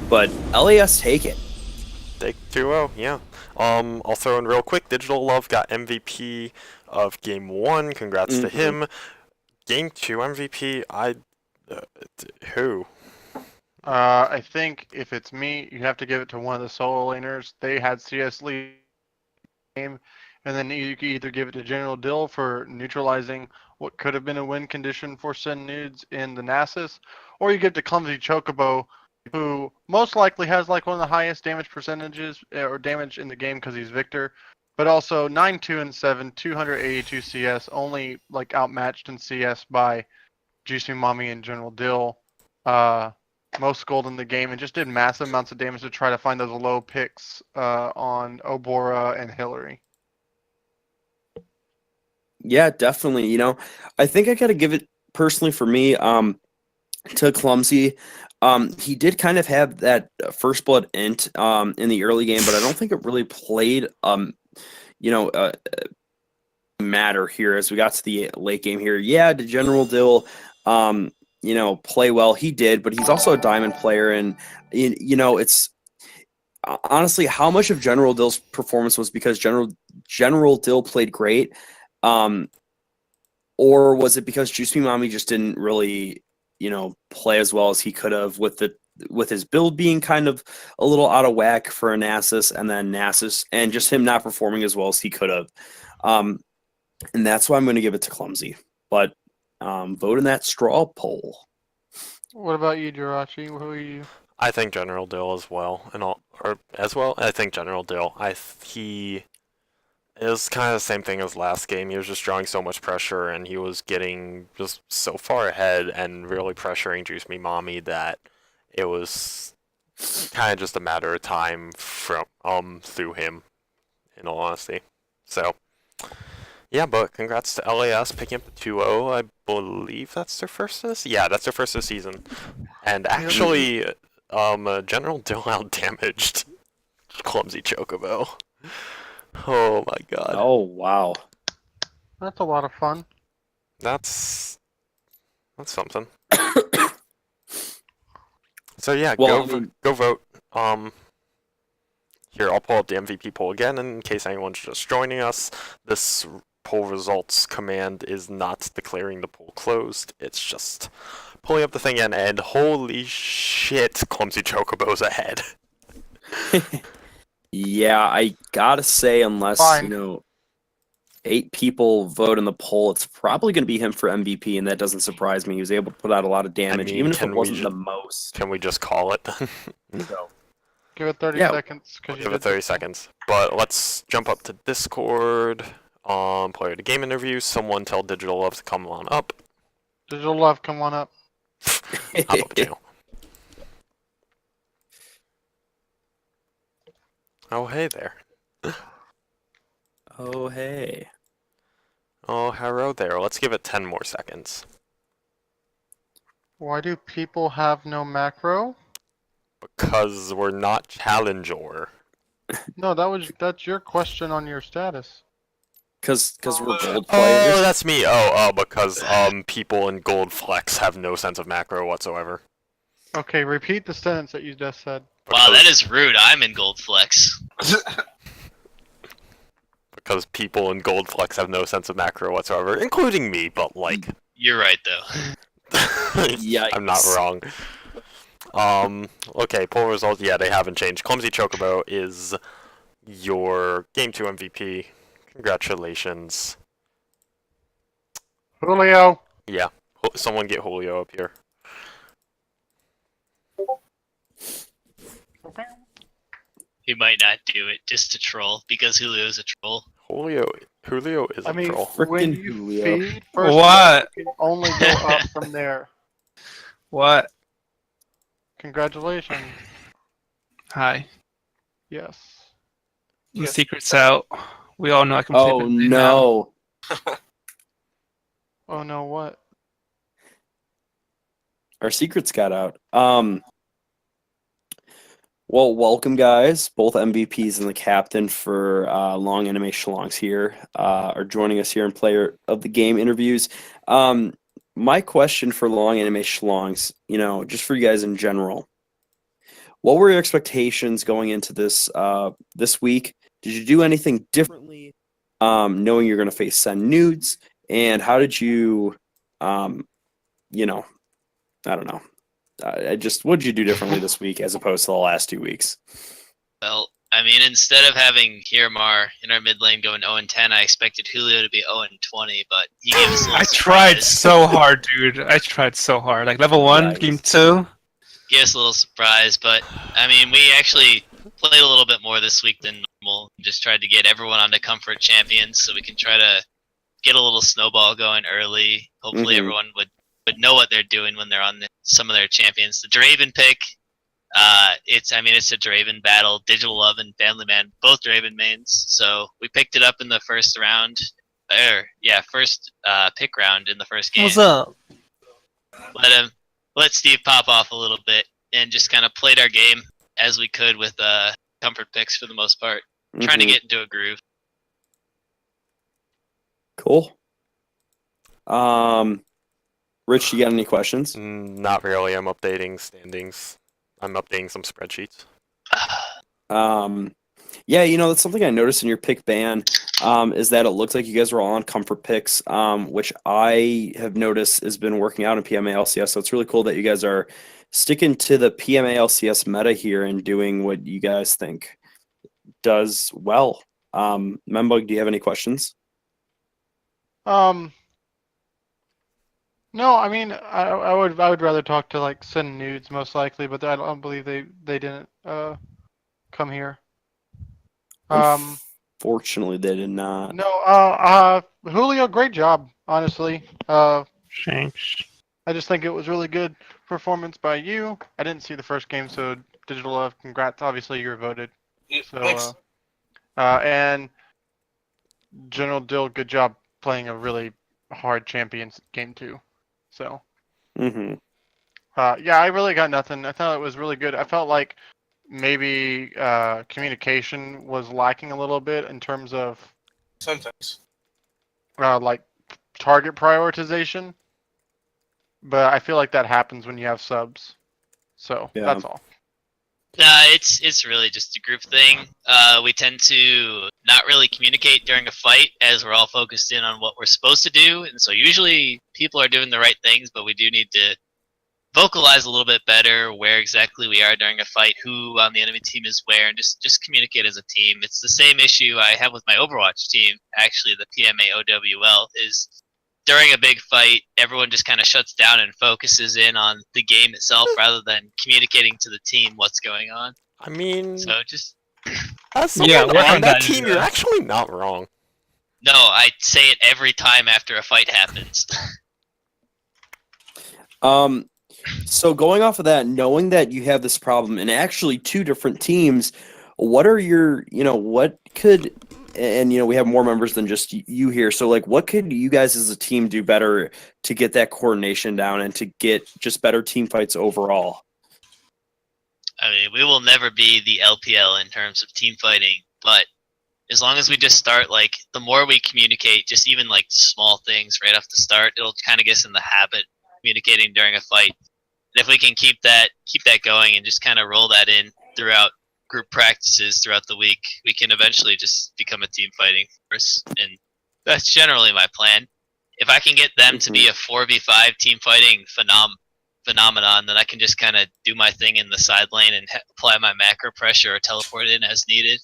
But LAS take it. Take 2-0, yeah. I'll throw in real quick. Digital Love got MVP of Game 1. Congrats to him. Game 2 MVP, who? I think if it's me, you have to give it to one of the solo laners. They had CS lead game, and then you can either give it to General Dill for neutralizing what could have been a win condition for Sin Nudes in the Nasus, or you give it to Clumsy Chocobo, who most likely has like one of the highest damage percentages or damage in the game because he's Victor, but also 9-2-7, 282 CS, only like outmatched in CS by Juice Me Mommy and General Dill. Most gold in the game, and just did massive amounts of damage to try to find those low picks on Obora and Hillary. Yeah, definitely. I think I got to give it personally for me to Clumsy. He did kind of have that first blood int in the early game, but I don't think it really played matter here as we got to the late game here. Yeah, the General Dill play well. He did, but he's also a diamond player, and it's honestly how much of General Dill's performance was because General Dill played great, or was it because Juice Me Mommy just didn't really play as well as he could have with his build being kind of a little out of whack for a Nasus, and then Nasus and just him not performing as well as he could have. And that's why I'm going to give it to Clumsy. But vote in that straw poll. What about you, Jirachi? Who are you? I think General Dill as well, I think General Dill. He is kind of the same thing as last game. He was just drawing so much pressure, and he was getting just so far ahead and really pressuring Juice Me Mommy that it was kind of just a matter of time from through him, in all honesty. So, yeah, but congrats to LAS picking up the 2-0. I believe that's their first of this. Yeah, that's their first of the season. And actually, General Dill out damaged Clumsy Chocobo. Oh my god. Oh, wow. That's a lot of fun. That's something. So yeah, Well, go vote. Here, I'll pull up the MVP poll again in case anyone's just joining us. This poll results command is not declaring the poll closed. It's just pulling up the thing again, and holy shit, Clumsy Chocobo's ahead. Yeah, I gotta say, unless Fine. 8 people vote in the poll, it's probably going to be him for MVP, and that doesn't surprise me. He was able to put out a lot of damage, mean, even if it can we wasn't the most. Can we just call it then? So, Give it 30 Yeah. seconds. We'll give it 30 seconds. But let's jump up to Discord. Player to game interview. Someone tell Digital Love to come on up. Digital Love, come on up. Hop up channel. Oh, hey there. oh, hey. Oh, hello there. Let's give it 10 more seconds. Why do people have no macro? Because we're not Challenger. No, that's your question on your status. Because we're gold Oh, players. that's me. Because people in Gold Flex have no sense of macro whatsoever. Okay, repeat the sentence that you just said. Wow, that is rude. I'm in Gold Flex. Because people in Gold Flex have no sense of macro whatsoever, including me, but like... You're right, though. Yikes. I'm not wrong. Okay, poll results, yeah, they haven't changed. Clumsy Chocobo is your Game 2 MVP. Congratulations. Julio. Yeah, someone get Julio up here. He might not do it just to troll because Julio's a troll. Julio is a troll. when Frickin' you Julio. feed first, What? you can only go up from there. What? Congratulations. Hi. Yes. The Yes. secret's out. We all know I can play Oh, Midnight now. no. Oh no, what? Our secrets got out. Well, welcome, guys. Both MVPs and the captain for Long Anime Schlongs here are joining us here in Player of the Game interviews. My question for Long Anime Schlongs, just for you guys in general, what were your expectations going into this this week? Did you do anything differently, knowing you're going to face Send Nudes? And how did you, I don't know. What did you do differently this week as opposed to the last 2 weeks? Well, I mean, instead of having Hiramar in our mid lane going 0-10, I expected Julio to be 0-20, but he gave us a little I tried surprise. so hard, dude. I tried so hard. Like level 1, Yikes. game 2. Gave us a little surprise, but I mean, we actually played a little bit more this week than normal. Just tried to get everyone onto comfort champions so we can try to get a little snowball going early. Hopefully, Mhm. everyone would know what they're doing when they're on some of their champions. The Draven pick, it's a Draven battle. Digital Love and Family Man, both Draven mains. So we picked it up in the first round, first pick round in the first game. What's up? Let Steve pop off a little bit and just kind of played our game as we could with comfort picks for the most part, trying to Mhm. get into a groove. Cool. Rich, you got any questions? Not really. I'm updating standings. I'm updating some spreadsheets. Yeah, that's something I noticed in your pick ban, is that it looks like you guys were all on comfort picks, which I have noticed has been working out in PMA LCS. So it's really cool that you guys are sticking to the PMA LCS meta here and doing what you guys think does well. Membug, do you have any questions? No, I mean, I would rather talk to like Send Nudes most likely, but I don't believe they didn't come here. Fortunately, they did not. No, Julio, great job, honestly. Thanks. I just think it was really good performance by you. I didn't see the first game, so Digital Love, congrats. Obviously, you were voted. So, Thanks. and General Dill, good job playing a really hard Champions game too. So, Mm-hmm. yeah, I really got nothing. I thought it was really good. I felt like maybe communication was lacking a little bit in terms of Sometimes. like target prioritization, but I feel like that happens when you have subs. So Yeah. that's all. It's really just a group thing. We tend to not really communicate during a fight as we're all focused in on what we're supposed to do, and so usually people are doing the right things, but we do need to vocalize a little bit better where exactly we are during a fight, who on the enemy team is where, and just communicate as a team. It's the same issue I have with my Overwatch team, actually, the PMA OWL, is during a big fight, everyone just kind of shuts down and focuses in on the game itself rather than communicating to the team what's going on. I mean, So just, as Yeah, someone work on on that that, team, yeah. you're actually not wrong. no, I say it every time after a fight happens. So going off of that, knowing that you have this problem and actually two different teams, what are your, what could, and we have more members than just you here. So like, what could you guys as a team do better to get that coordination down and to get just better team fights overall? I mean, we will never be the LPL in terms of team fighting, but as long as we just start, like, the more we communicate, just even like small things right off the start, it'll kind of get us in the habit of communicating during a fight. And if we can keep that going and just kind of roll that in throughout group practices throughout the week, we can eventually just become a team fighting force. And that's generally my plan. If I can get them to be a 4v5 team fighting phenomenon, then I can just kind of do my thing in the side lane and apply my macro pressure or teleport in as needed.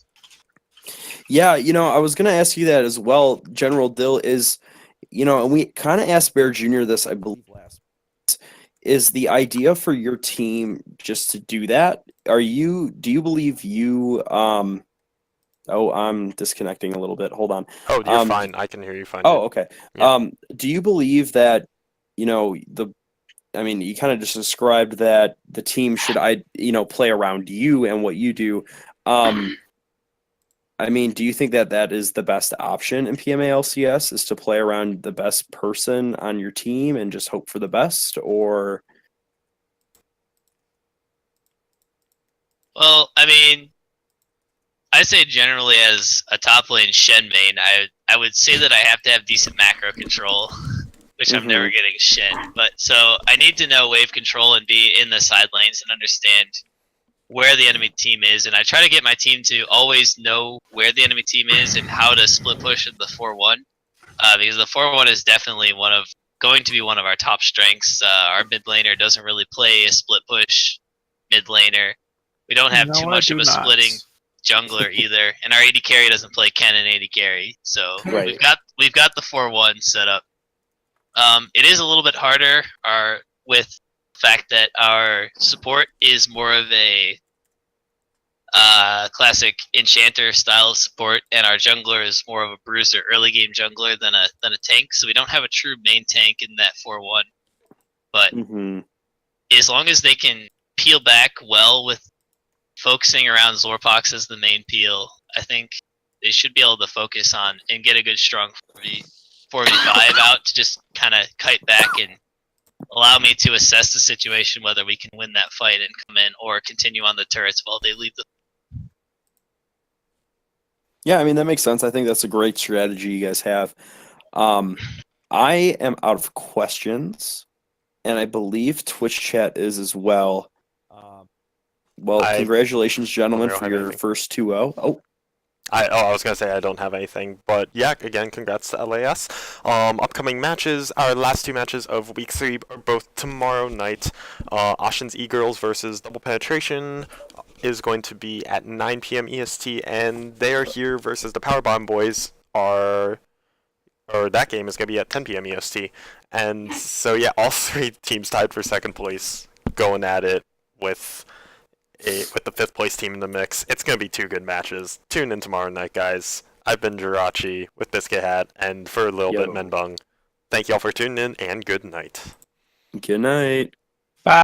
Yeah, I was gonna ask you that as well. General Dill is, and we kind of asked Bear Jr. this, I believe, last. Is the idea for your team just to do that? Do you believe you oh, I'm disconnecting a little bit. Hold on. Oh, you're fine. I can hear you fine. Oh, dude. okay. Yeah. Do you believe that, you kind of just described that the team should play around you and what you do. Do you think that that is the best option in PMA LCS, is to play around the best person on your team and just hope for the best, or? Well, I mean, I say generally as a top lane Shen main, I would say that I have to have decent macro control, which I'm never getting Shen. But so I need to know wave control and be in the side lanes and understand where the enemy team is, and I try to get my team to always know where the enemy team is and how to split push in the 4-1, because the 4-1 is definitely going to be one of our top strengths. Our mid laner doesn't really play a split push mid laner. We don't have too much of a splitting jungler either, and our AD carry doesn't play Kennen AD carry, so Right. we've got the 4-1 set up. It is a little bit harder with fact that our support is more of a classic enchanter style of support, and our jungler is more of a bruiser early game jungler than a tank. So we don't have a true main tank in that 4-1. But as long as they can peel back well with focusing around Zorpox as the main peel, I think they should be able to focus on and get a good strong 4v5 out to just kind of kite back and allow me to assess the situation, whether we can win that fight and come in or continue on the turrets while they leave the. Yeah, that makes sense. I think that's a great strategy you guys have. I am out of questions. and I believe Twitch chat is as well. Well, I congratulations, gentlemen, don't for have your anything. first 2-0. Oh, I was gonna say I don't have anything, but yeah, again, congrats to LAS. Upcoming matches, our last 2 matches of week 3 are both tomorrow night. Ashen's E-Girls versus Double Penetration is going to be at 9 p.m. EST, and they are here versus the Powerbomb Boys that game is gonna be at 10 p.m. EST. And so yeah, all 3 teams tied for second place, going at it with the 5th place team in the mix. It's going to be 2 good matches. Tune in tomorrow night, guys. I've been Jirachi with Biscuit Hat, and for a little bit, Yo. Menbung. Thank y'all for tuning in, and good night. good night.